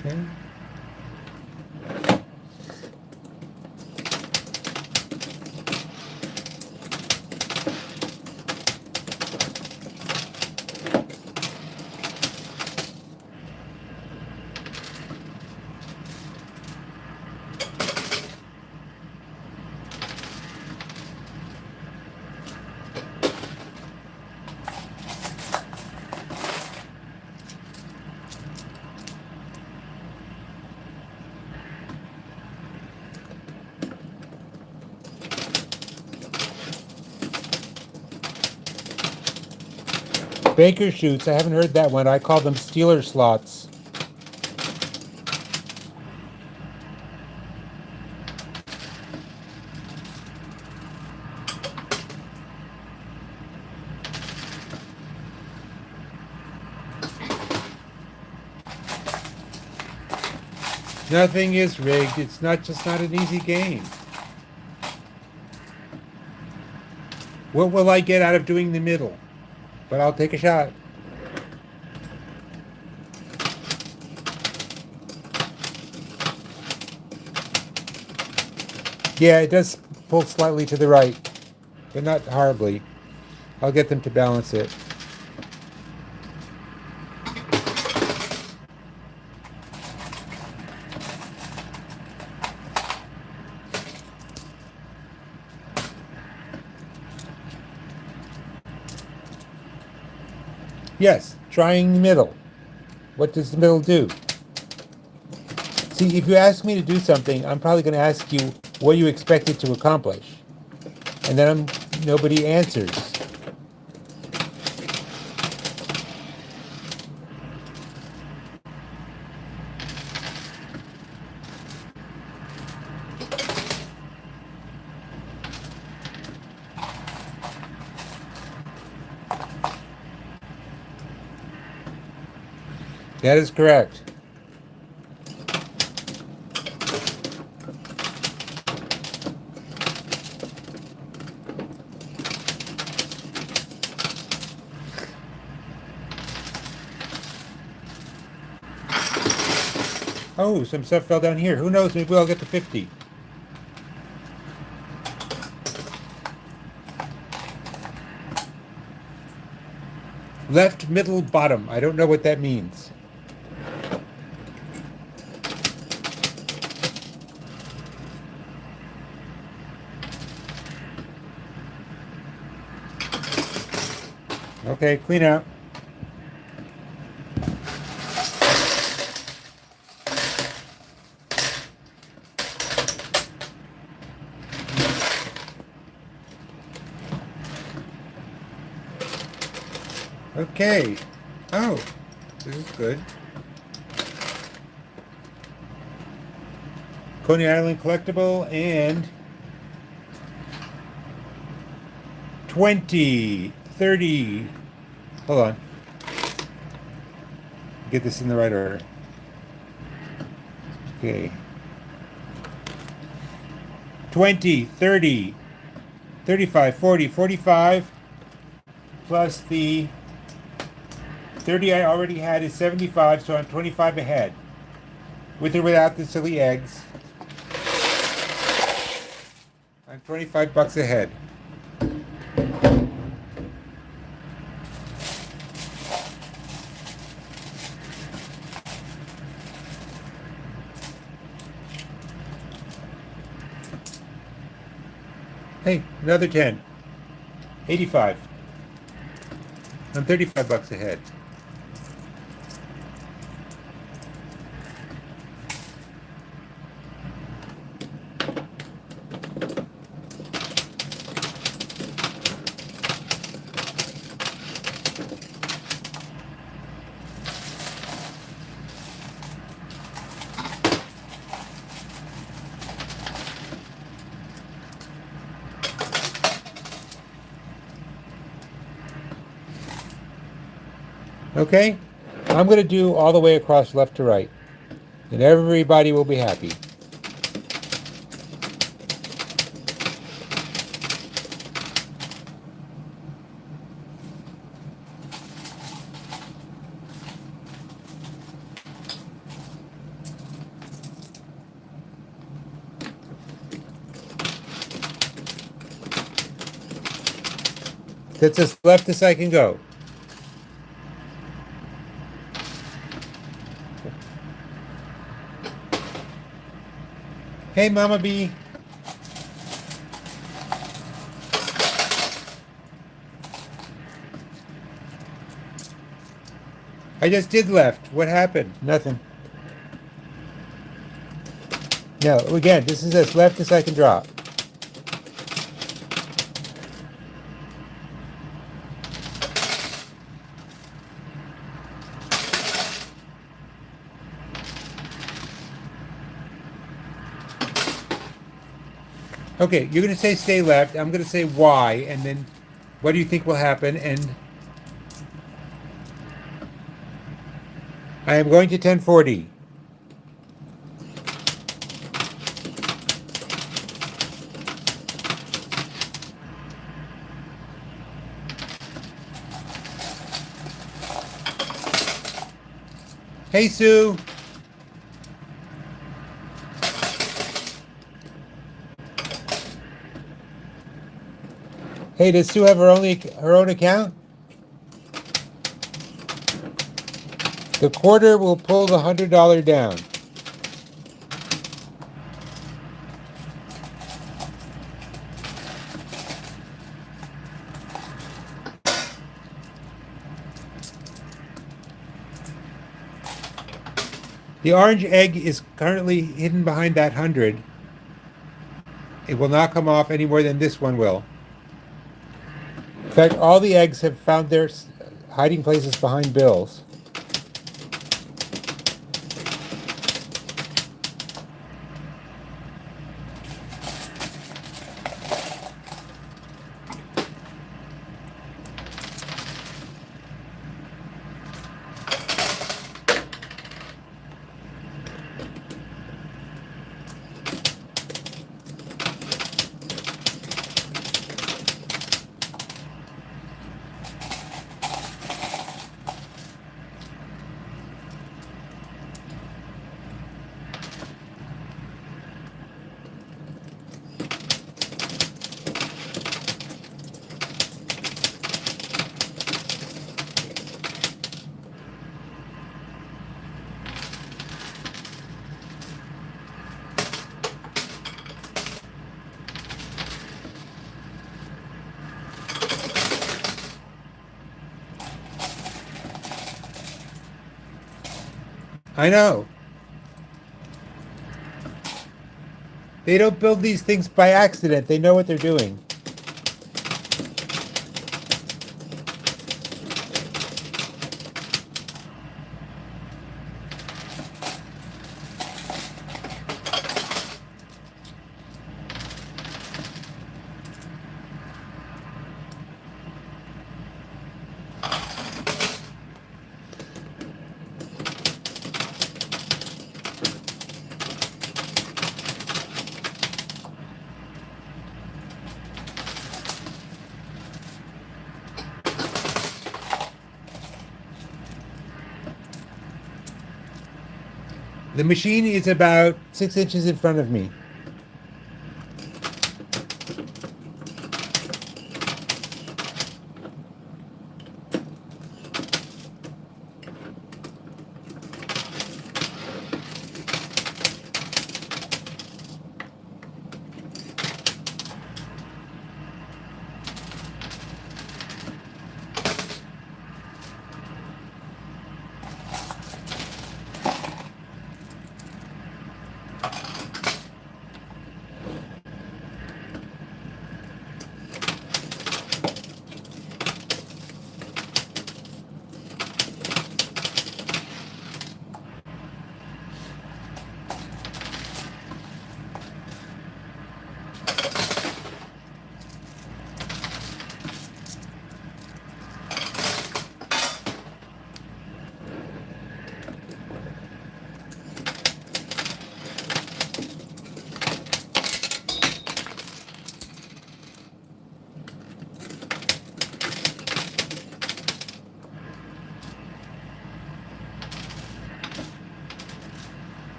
Okay. Baker shoots. I haven't heard that one. I call them Steeler slots. Nothing is rigged. It's not an easy game. What will I get out of doing the middle? But I'll take a shot. Yeah, it does pull slightly to the right, but not horribly. I'll get them to balance it. Yes, trying the middle. What does the middle do? See, if you ask me to do something, I'm probably going to ask you what you expect it to accomplish. And then nobody answers. That is correct. Oh, some stuff fell down here. Who knows? Maybe I'll get to 50. Left, middle, bottom. I don't know what that means. Okay, clean out. Okay. Oh, this is good. Coney Island collectible and 20, 30. Hold on. Get this in the right order. Okay. 20, 30, 35, 40, 45, plus the 30 I already had is 75, so I'm 25 ahead. With or without the silly eggs, I'm $25 ahead. Hey, another 10. 85. I'm $35 ahead. Okay? I'm going to do all the way across left to right, and everybody will be happy. That's as left as I can go. Hey, Mama Bee. I just did left. What happened? Nothing. No, again, this is as left as I can drop. Okay, you're going to say stay left. I'm going to say why, and then what do you think will happen? And I am going to 1040. Hey, Sue. Hey, does Sue have her own account? The quarter will pull the $100 down. The orange egg is currently hidden behind that 100. It will not come off any more than this one will. In fact, all the eggs have found their hiding places behind bills. I know. They don't build these things by accident. They know what they're doing. The machine is about 6 inches in front of me.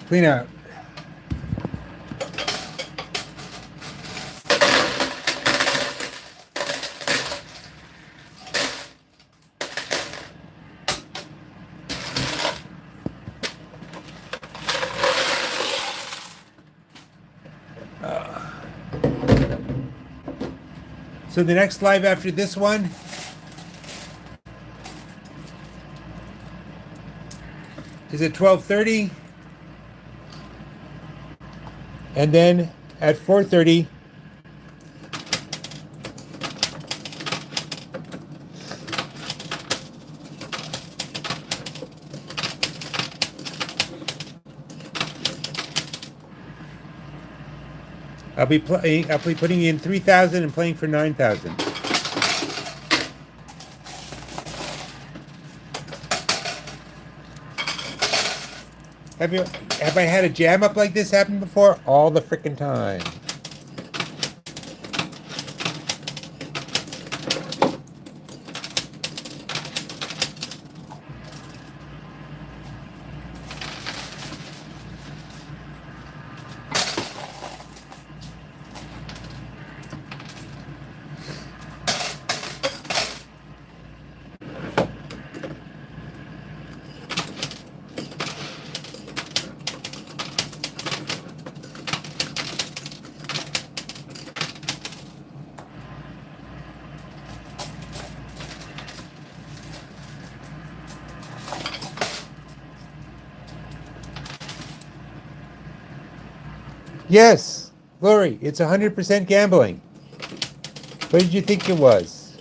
Clean out. So the next live after this one is at 12:30, and then at 4:30 I'll be putting in 3,000 and playing for 9,000. Have I had a jam up like this happen before? All the frickin' time. Yes, Lori, it's 100% gambling. What did you think it was?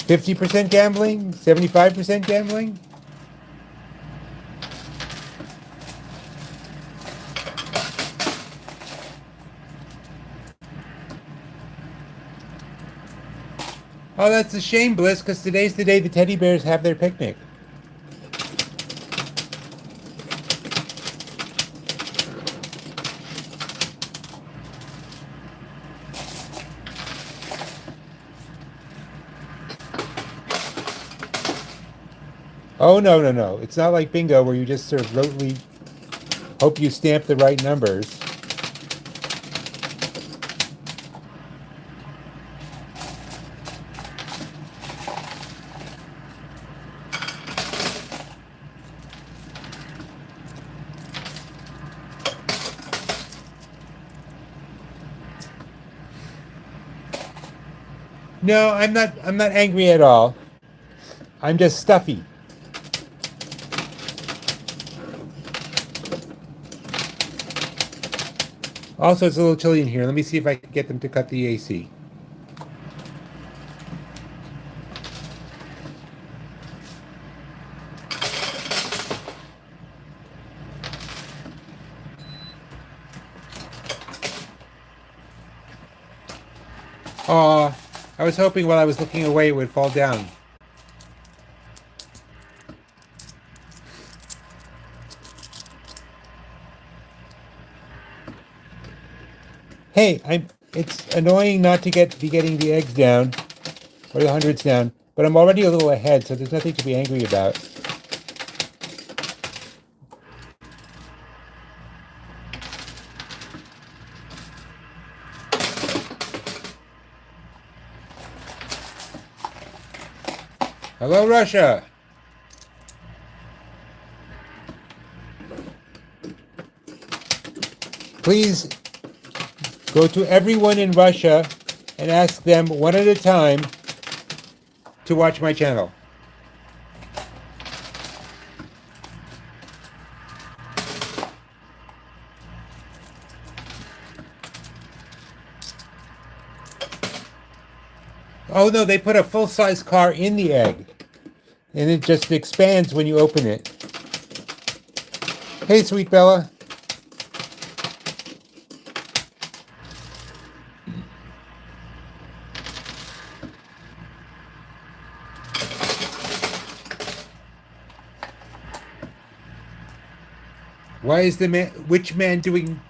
50% gambling? 75% gambling? Oh, that's a shame, Bliss, because today's the day the teddy bears have their picnic. Oh, no, no, no. It's not like bingo where you just sort of rotely hope you stamp the right numbers. No, I'm not angry at all. I'm just stuffy. Also, it's a little chilly in here. Let me see if I can get them to cut the AC. Aw, I was hoping while I was looking away it would fall down. Hey, it's annoying not to be getting the eggs down or the hundreds down, But I'm already a little ahead, so there's nothing to be angry about. Hello, Russia. Please go to everyone in Russia and ask them one at a time to watch my channel. Oh no, they put a full-size car in the egg, and it just expands when you open it. Hey, sweet Bella. Why is the man, which man doing?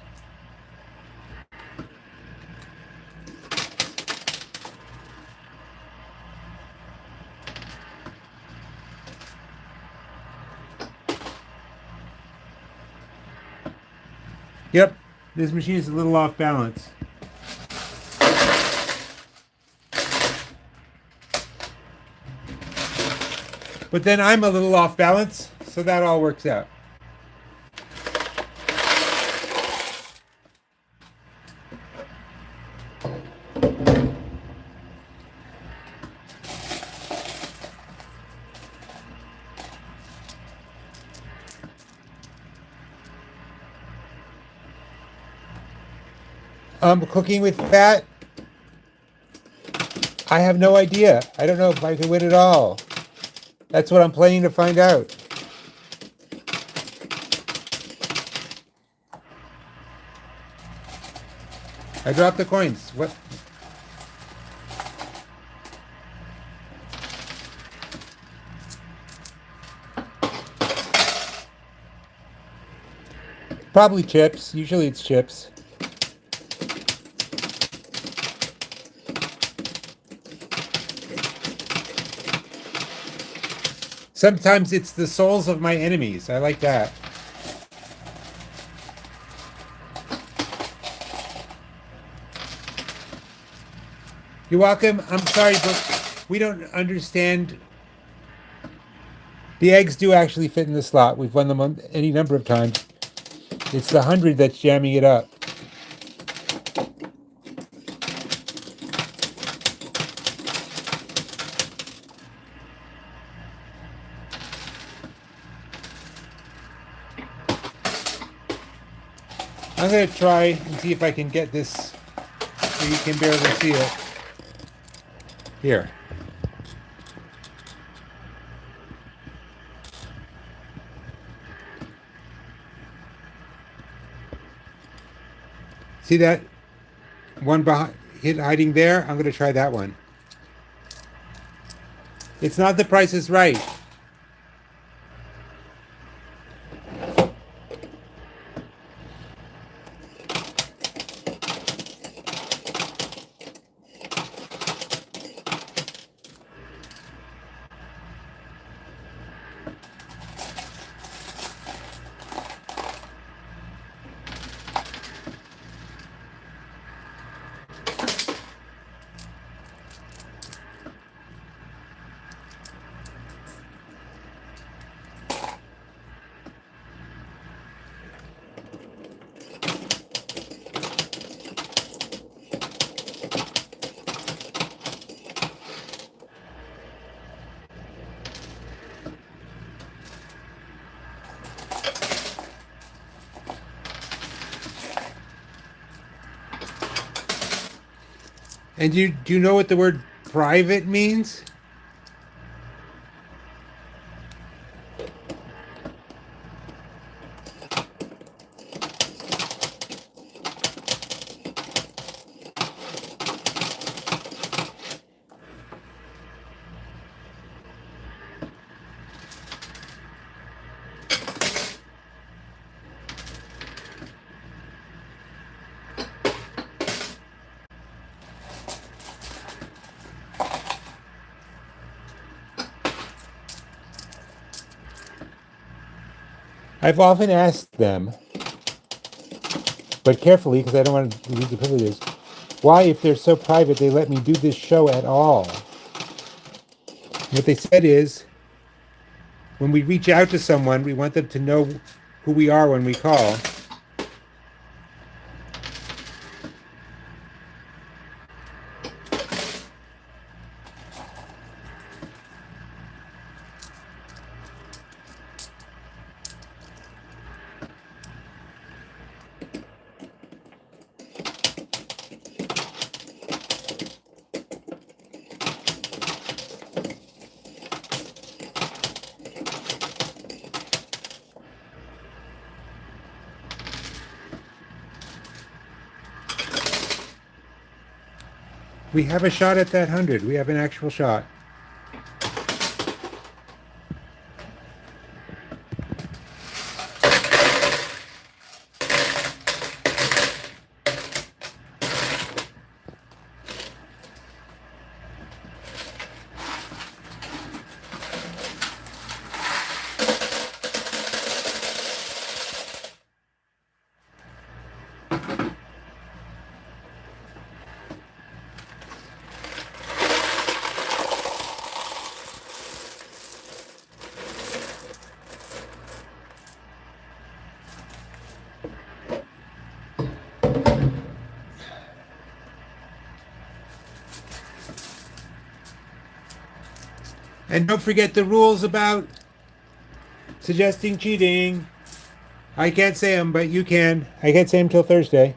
Yep, this machine is a little off balance. But then I'm a little off balance, so that all works out. Cooking with fat? I have no idea. I don't know if I can win at all. That's what I'm planning to find out. I dropped the coins. What? Probably chips. Usually it's chips. Sometimes it's the souls of my enemies. I like that. You're welcome. I'm sorry, but we don't understand. The eggs do actually fit in the slot. We've won them any number of times. It's the 100 that's jamming it up. I'm going to try and see if I can get this so you can barely see it. Here. See that one behind, hiding there? I'm going to try that one. It's not The Price is Right. And do you know what the word private means? I've often asked them, but carefully because I don't want to lose the privileges, why, if they're so private, they let me do this show at all. What they said is, when we reach out to someone, we want them to know who we are when we call. We have a shot at that 100. We have an actual shot. And don't forget the rules about suggesting cheating. I can't say them, but you can. I can't say them till Thursday.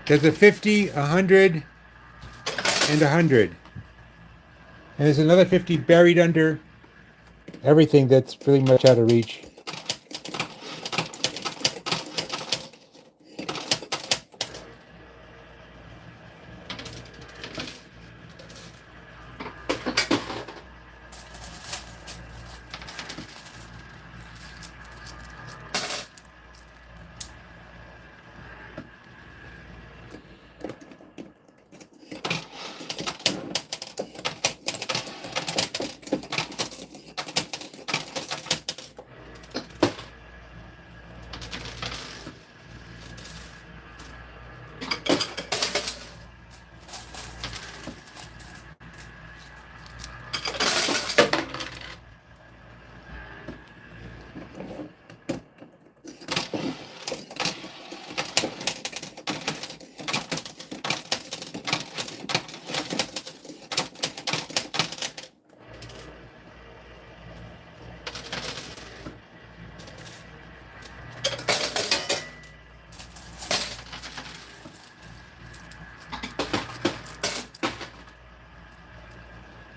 There's a 50, 100, and 100. And there's another 50 buried under everything that's pretty much out of reach.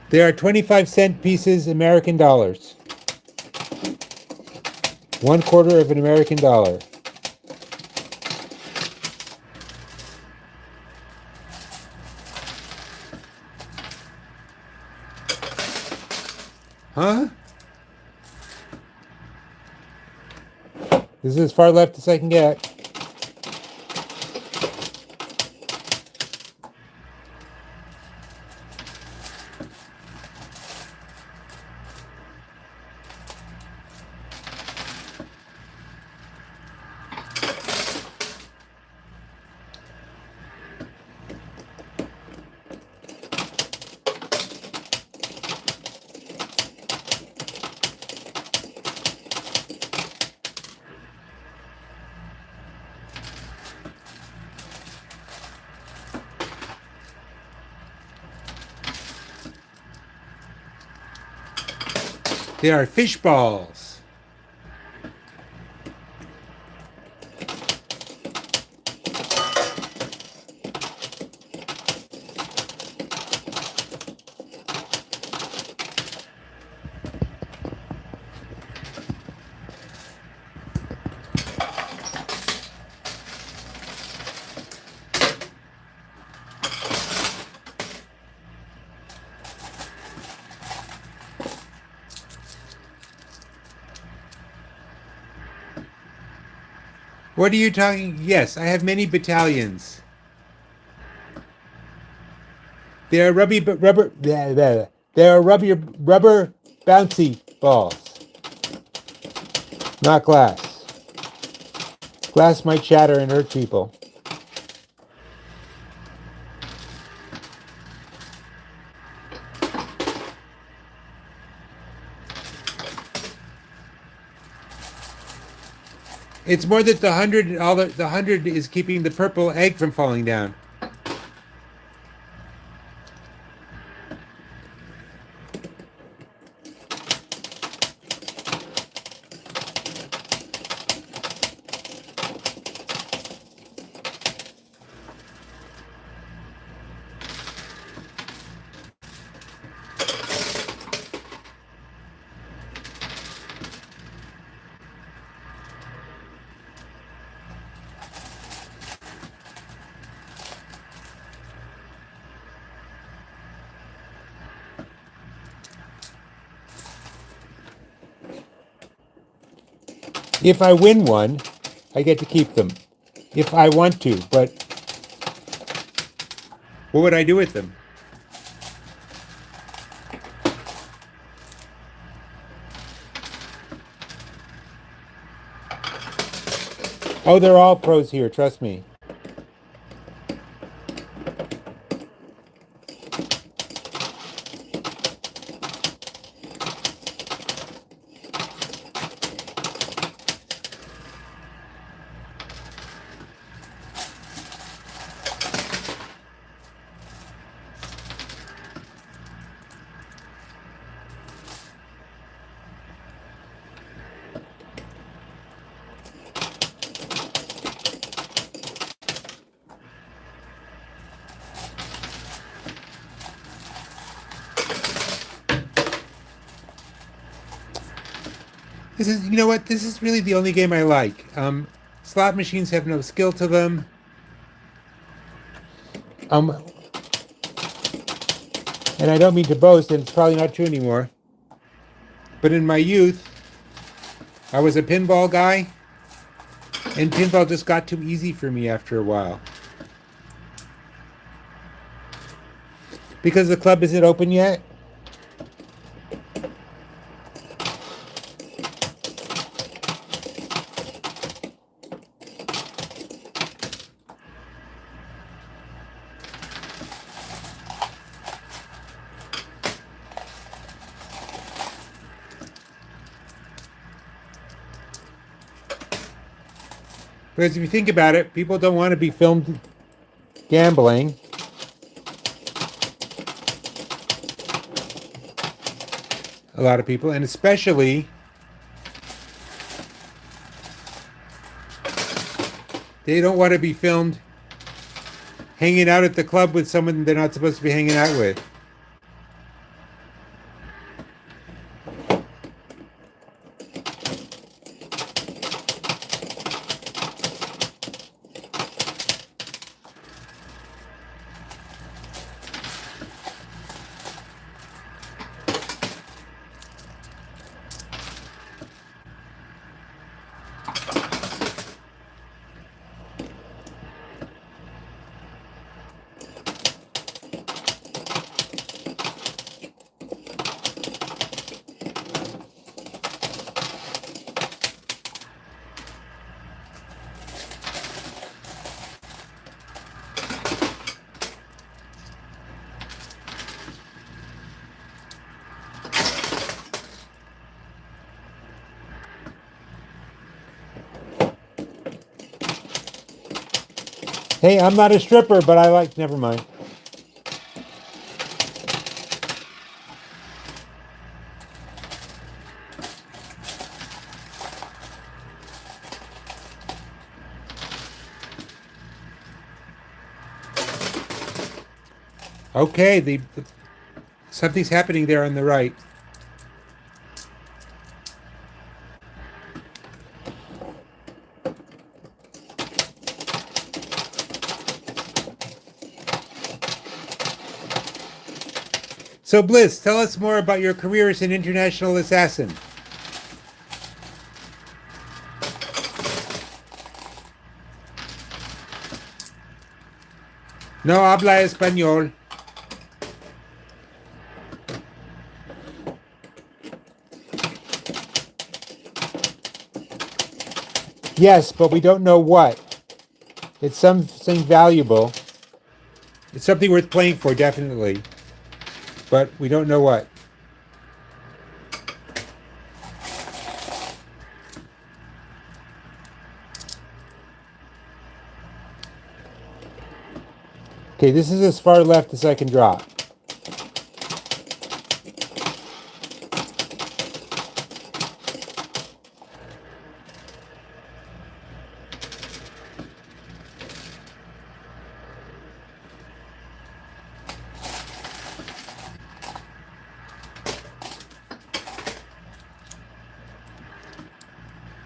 They are 25-cent pieces, American dollars. 1/4 of an American dollar. Huh? This is as far left as I can get. They are fish balls. What are you talking? Yes, I have many battalions. They are rubber. They are rubber bouncy balls, not glass. Glass might shatter and hurt people. It's more that the hundred is keeping the purple egg from falling down. If I win one, I get to keep them. If I want to, but what would I do with them? Oh, they're all pros here, trust me. This is, you know what? This is really the only game I like. Slot machines have no skill to them. Um, and I don't mean to boast, and it's probably not true anymore. But in my youth, I was a pinball guy, and pinball just got too easy for me after a while. Because the club isn't open yet. Because if you think about it, people don't want to be filmed gambling. A lot of people, and especially they don't want to be filmed hanging out at the club with someone they're not supposed to be hanging out with. Hey, I'm not a stripper, but I like, never mind. Okay, something's happening there on the right. So, Bliss, tell us more about your career as an international assassin. No habla español. Yes, but we don't know what. It's something valuable. It's something worth playing for, definitely. But we don't know what. Okay, this is as far left as I can drop.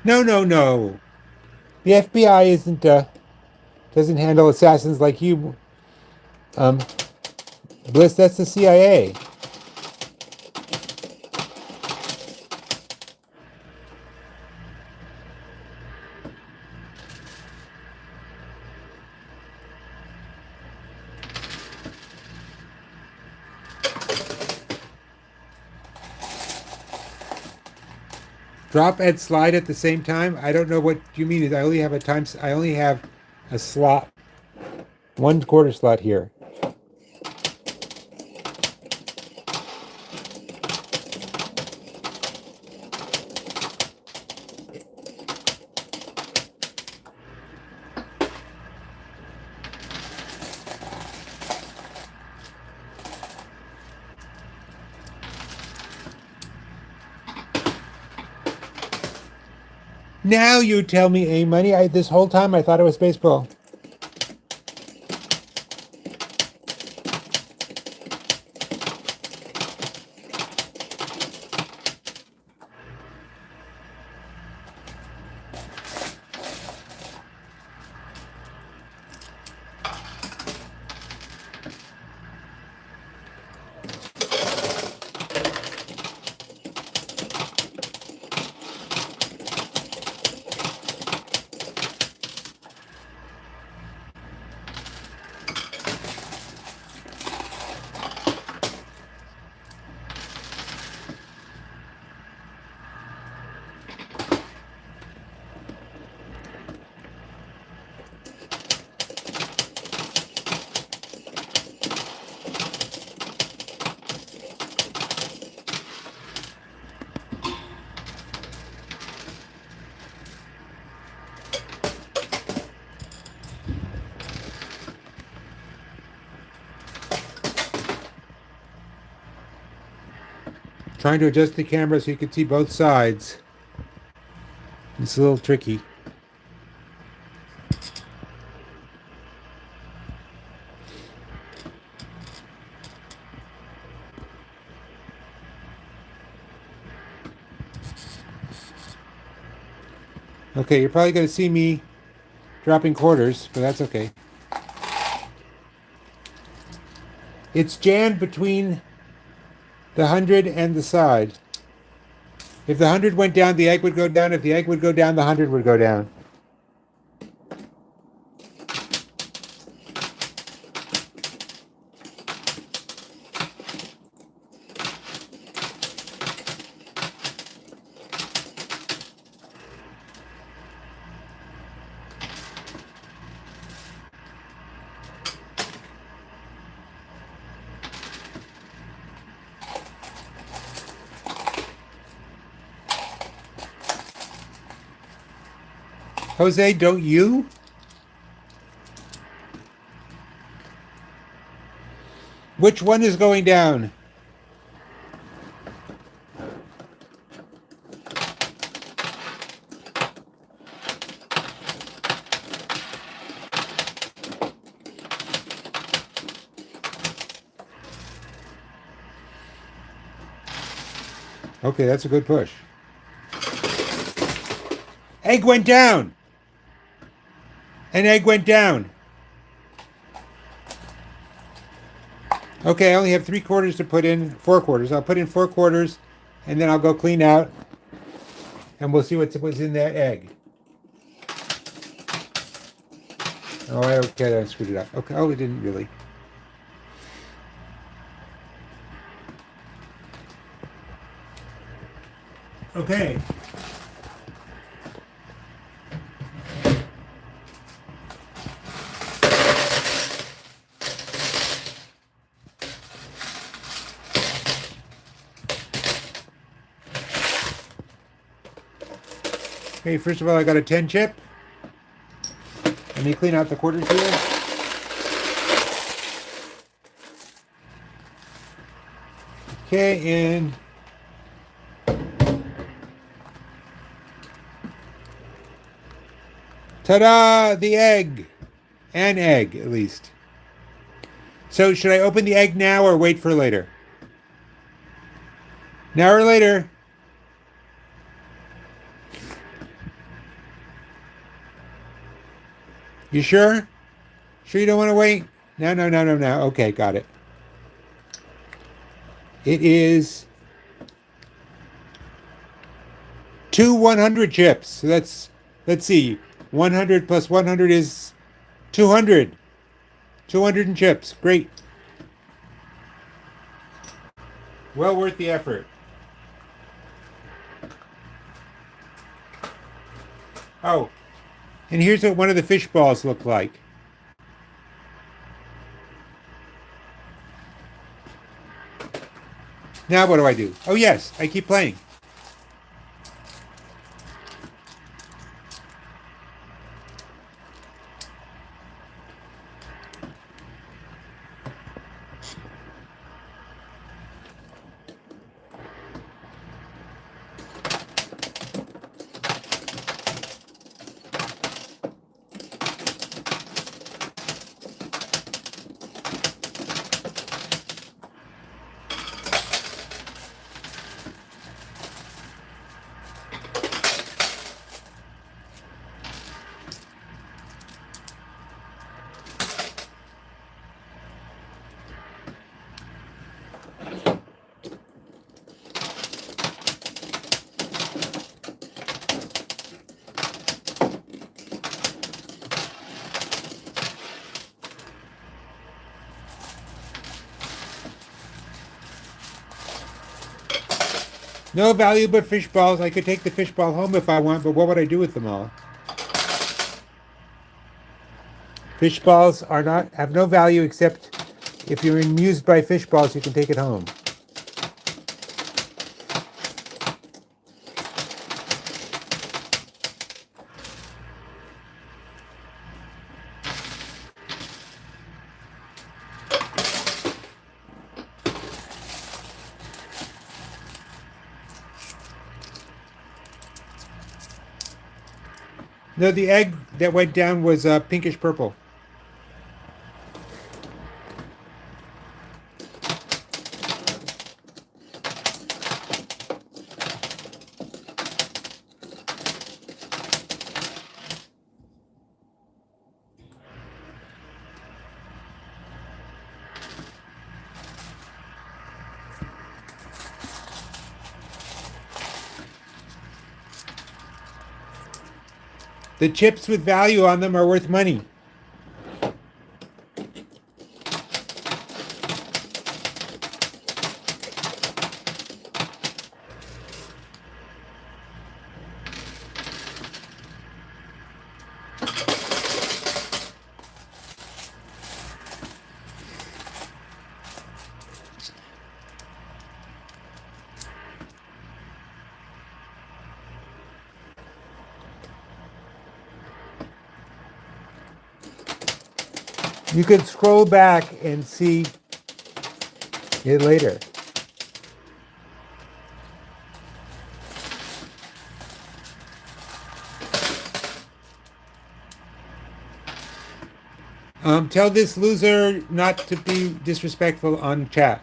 No, no, no. The FBI isn't doesn't handle assassins like you. Um, Bliss, that's the CIA. Drop and slide at the same time? I don't know what you mean. I only have I only have a slot, 1/4 slot here. Now you tell me, A Money. This whole time I thought it was baseball. Trying to adjust the camera so you can see both sides. It's a little tricky. Okay, you're probably going to see me dropping quarters, but that's okay. It's jammed between the 100 and the side. If the 100 went down, the egg would go down. If the egg would go down, the 100 would go down. Jose, don't you? Which one is going down? Okay, that's a good push. Egg went down. An egg went down. Okay, I only have 3/4 to put in. 4/4. I'll put in 4/4, and then I'll go clean out, and we'll see what's in that egg. Oh, okay, I screwed it up. Okay, oh, it didn't really. Okay. Okay, first of all, I got a 10 chip. Let me clean out the quarters here. Okay, and ta-da! The egg. An egg, at least. So, should I open the egg now or wait for later? Now or later? You sure? Sure you don't want to wait? No, no, no, no, no. Okay, got it. It is 2 100 chips. So let's see. 100 plus 100 is 200. 200 and chips. Great. Well worth the effort. Oh, and here's what one of the fish balls look like. Now what do I do? Oh yes, I keep playing. No value but fish balls. I could take the fish ball home if I want, but what would I do with them all? Fish balls have no value except if you're amused by fish balls, you can take it home. No, the egg that went down was pinkish purple. The chips with value on them are worth money. You can scroll back and see it later. Tell this loser not to be disrespectful on chat.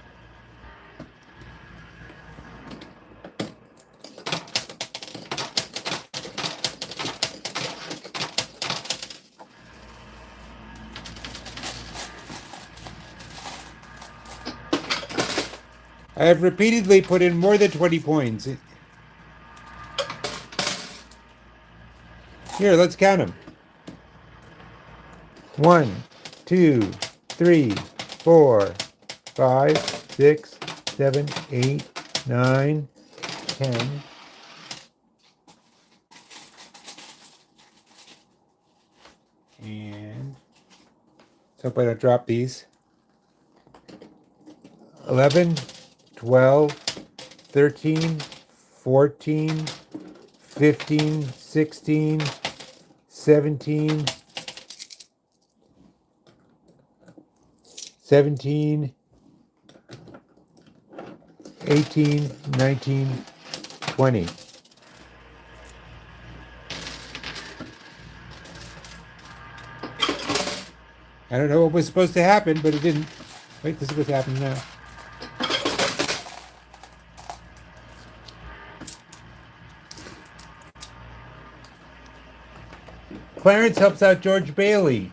I have repeatedly put in more than 20 points. Here, let's count them. 1, 2, 3, 4, 5, 6, 7, 8, 9, 10. And let's hope I don't drop these. 11, 12, 13, 14, 15, 16, 17, 17, 18, 19, 20. I don't know what was supposed to happen, but it didn't. Wait, this is what's happening now. Clarence helps out George Bailey.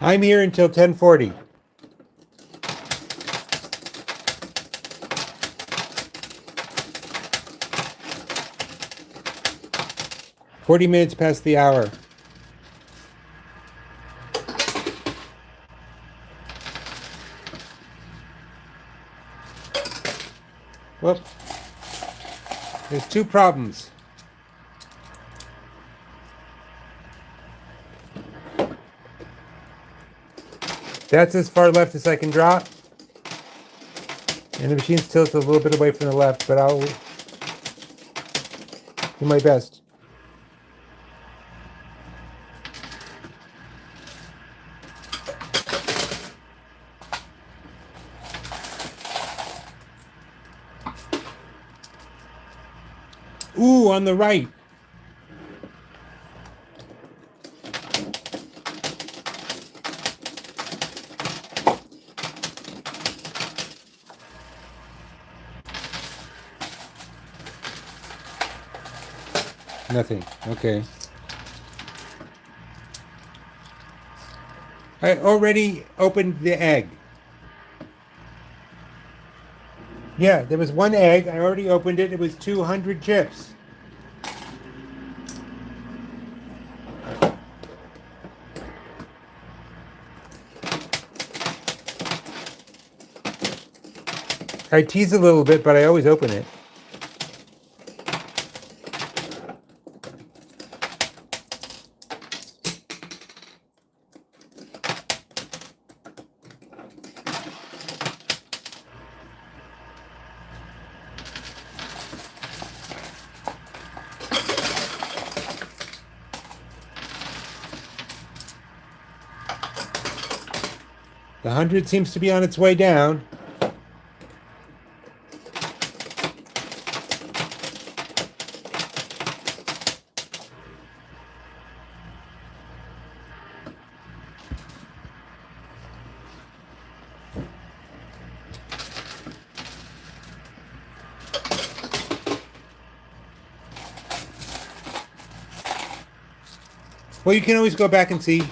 I'm here until 10:40. Forty minutes past the hour. Well, there's two problems. That's as far left as I can drop. And the machine's tilted a little bit away from the left, but I'll do my best. Ooh, on the right. Nothing. Okay. I already opened the egg. Yeah, there was one egg. I already opened it. It was 200 chips. I tease a little bit, but I always open it. The 100 seems to be on its way down. Well, you can always go back and see.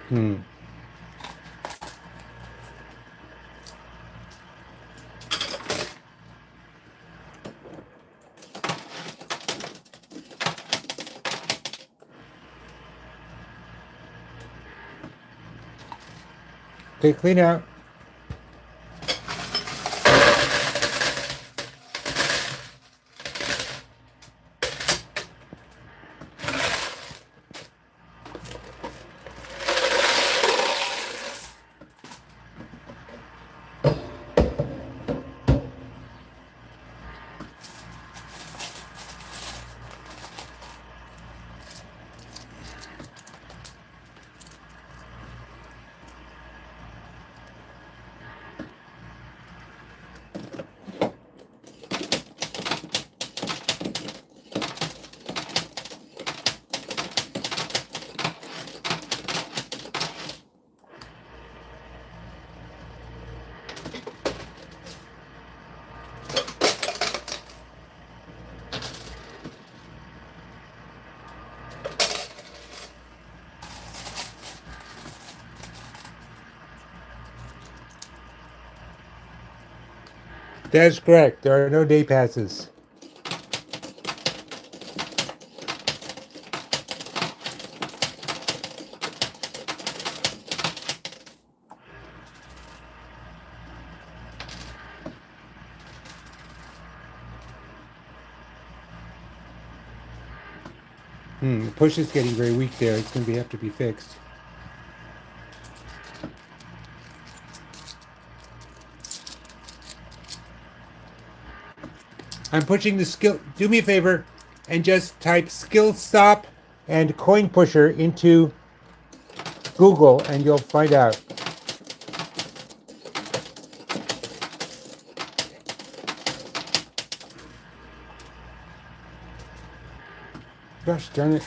Hmm. Okay, clean out. That's correct. There are no day passes. The push is getting very weak there. It's going to have to be fixed. I'm pushing the skill. Do me a favor and just type skill stop and coin pusher into Google and you'll find out. Gosh darn it.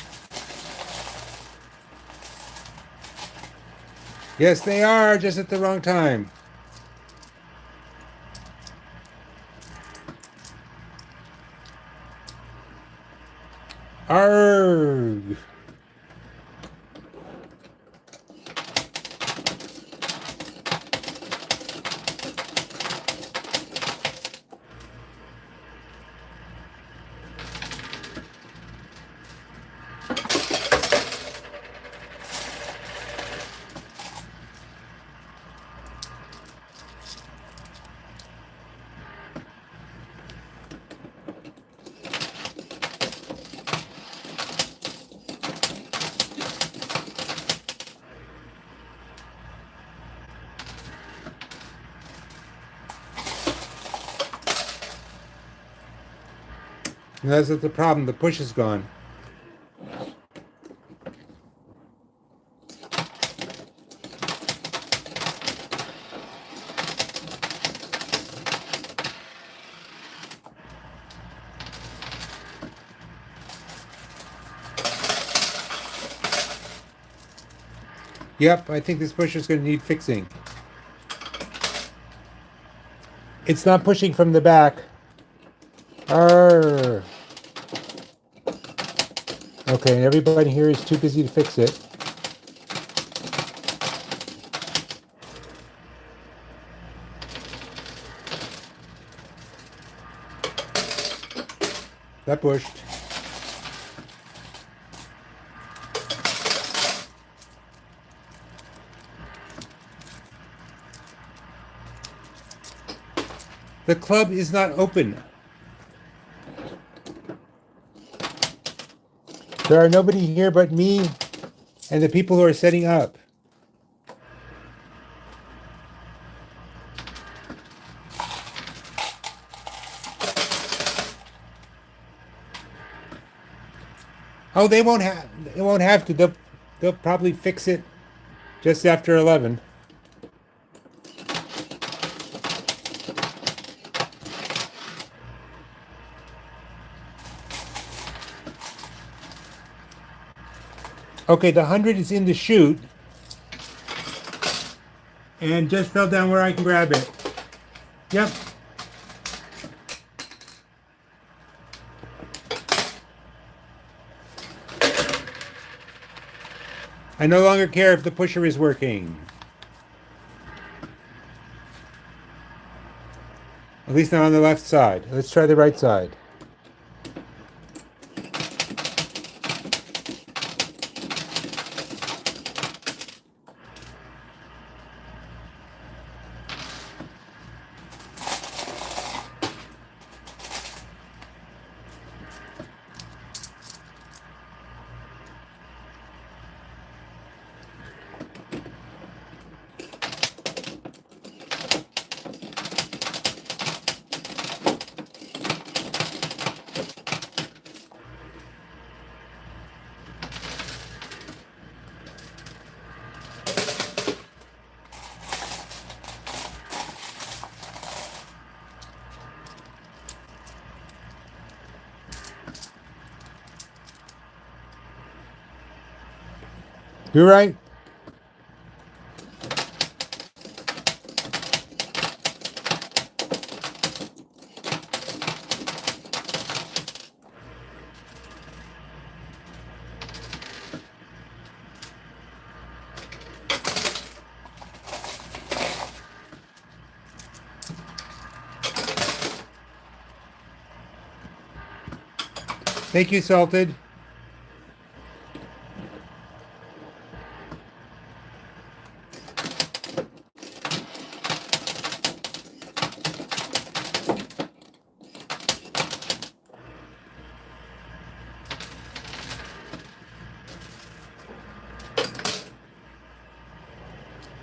Yes, they are, just at the wrong time. Arrgh. That's the problem. The push is gone. Yep, I think this pusher is going to need fixing. It's not pushing from the back. Arrgh. Okay, and everybody here is too busy to fix it. That pushed. The club is not open. There are nobody here but me and the people who are setting up. Oh, they won't have. They won't have to. They'll probably fix it just after 11. Okay, the 100 is in the chute and just fell down where I can grab it. Yep. I no longer care if the pusher is working. At least not on the left side. Let's try the right side. You're right. Thank you, Salted.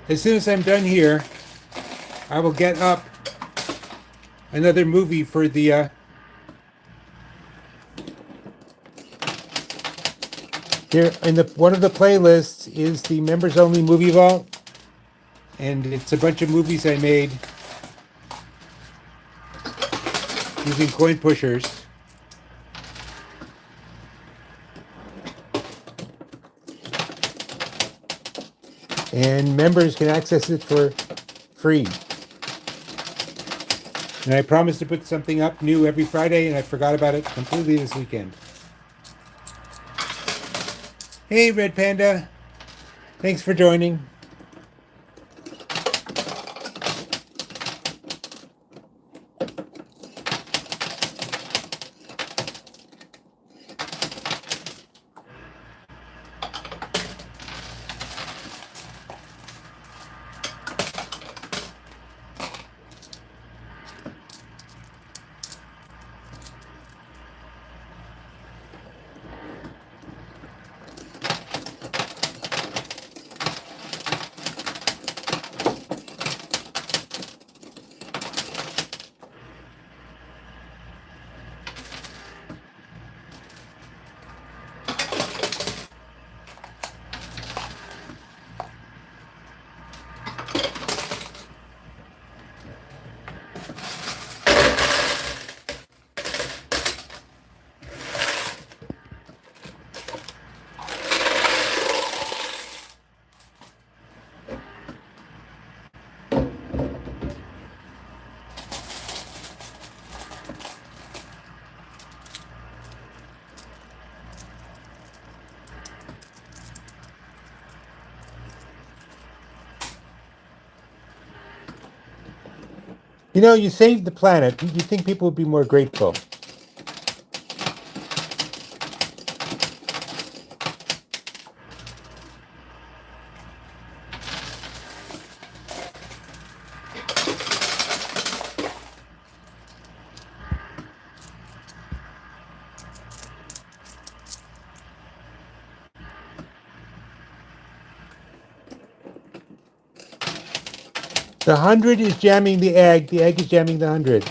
As soon as I'm done here, I will get up another movie for the here in the one of the playlists is the members only movie vault, and it's a bunch of movies I made using coin pushers. And members can access it for free. And I promised to put something up new every Friday, and I forgot about it completely this weekend. Hey, Red Panda. Thanks for joining. You know, you saved the planet. You think people would be more grateful. The 100 is jamming the egg is jamming the 100.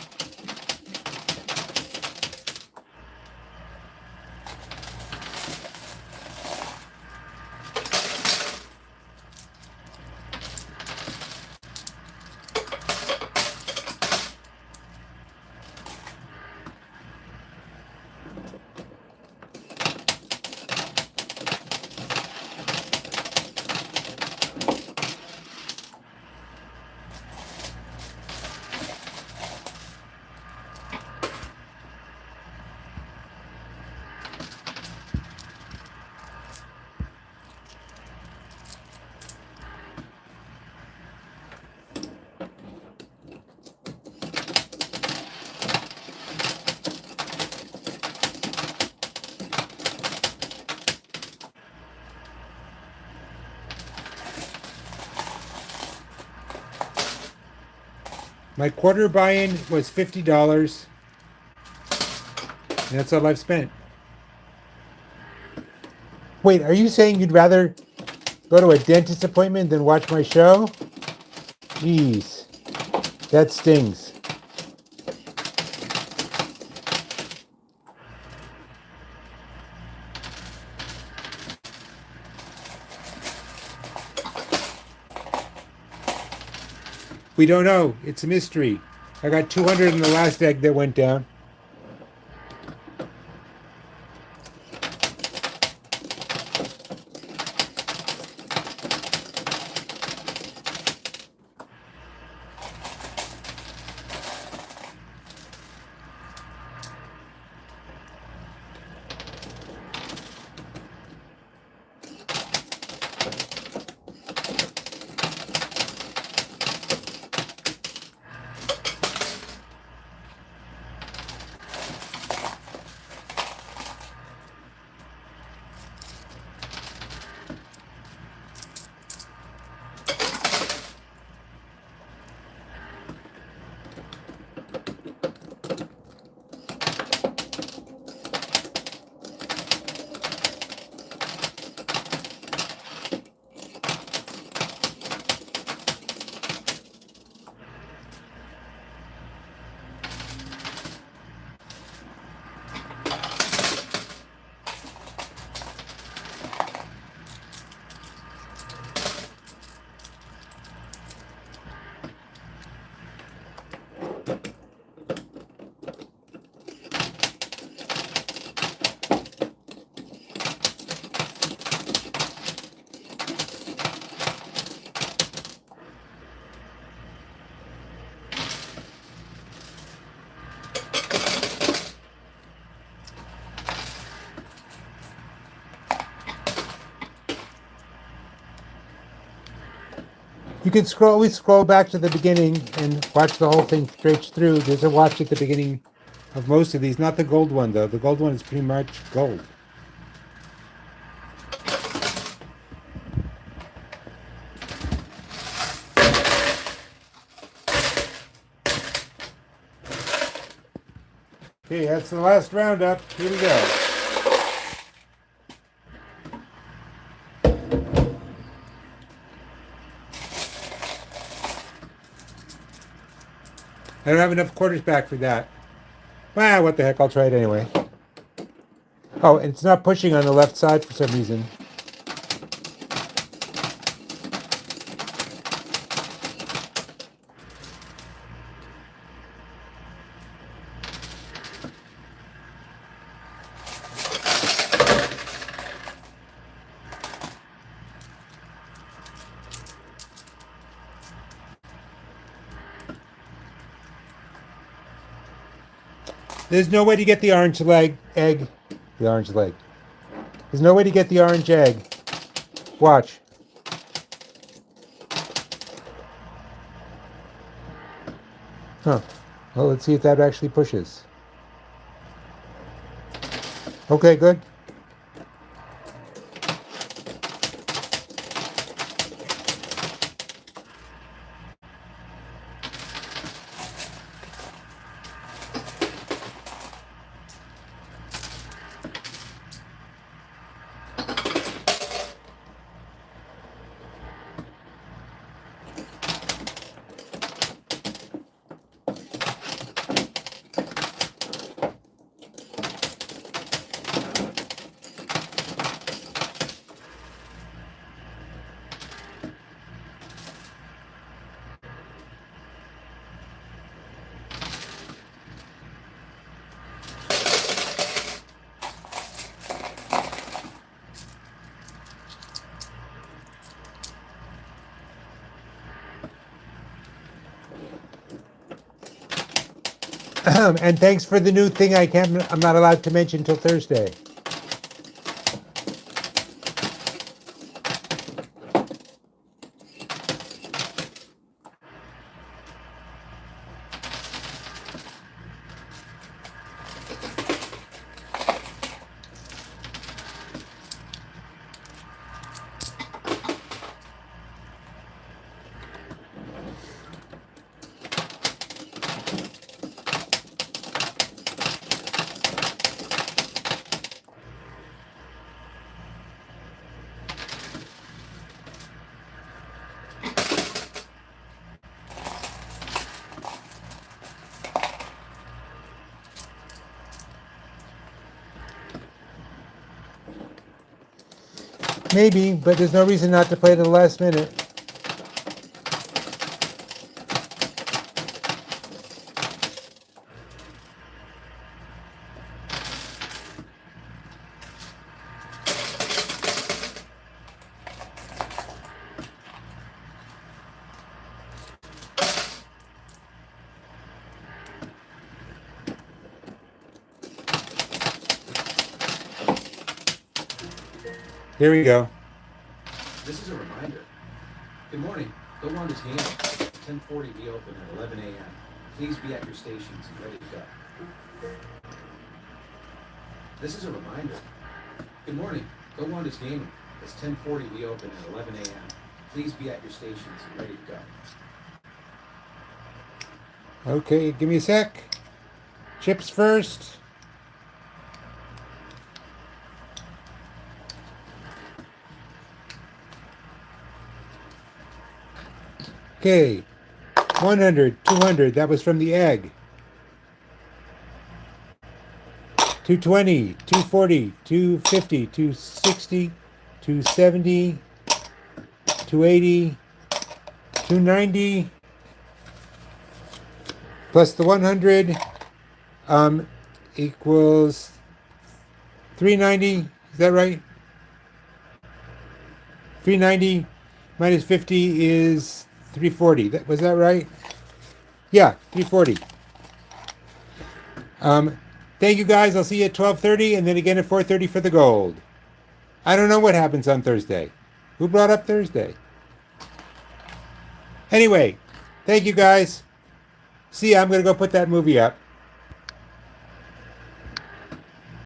My quarter buy-in was $50, and that's all I've spent. Wait, are you saying you'd rather go to a dentist appointment than watch my show? Jeez, that stings. We don't know. It's a mystery. I got 200 in the last egg that went down. You can always scroll back to the beginning and watch the whole thing straight through. There's a watch at the beginning of most of these. Not the gold one, though. The gold one is pretty much gold. Okay, that's the last roundup. Here we go. I don't have enough quarters back for that. Well, what the heck, I'll try it anyway. Oh, and it's not pushing on the left side for some reason. There's no way to get the orange egg. The orange leg. There's no way to get the orange egg. Watch. Huh. Well, let's see if that actually pushes. Okay, good. And thanks for the new thing I'm not allowed to mention until Thursday. Maybe, but there's no reason not to play to the last minute. Here we go. This is a reminder. Good morning. Go on to game. 10:40 be open at 11 a.m. Please be at your stations and ready to go. This is a reminder. Good morning. Go on to gaming. It's 10:40 be open at 11 a.m. Please be at your stations and ready to go. Okay, give me a sec. Chips first. Okay, 100, 200, that was from the egg. 220, 240, 250, 260, 270, 280, 290, plus the 100 equals 390, is that right? 390 minus 50 is 340. Was that right? Yeah, 340. Thank you guys. I'll see you at 12:30 and then again at 4:30 for the gold. I don't know what happens on Thursday. Who brought up Thursday? Anyway, thank you guys. See ya. I'm going to go put that movie up.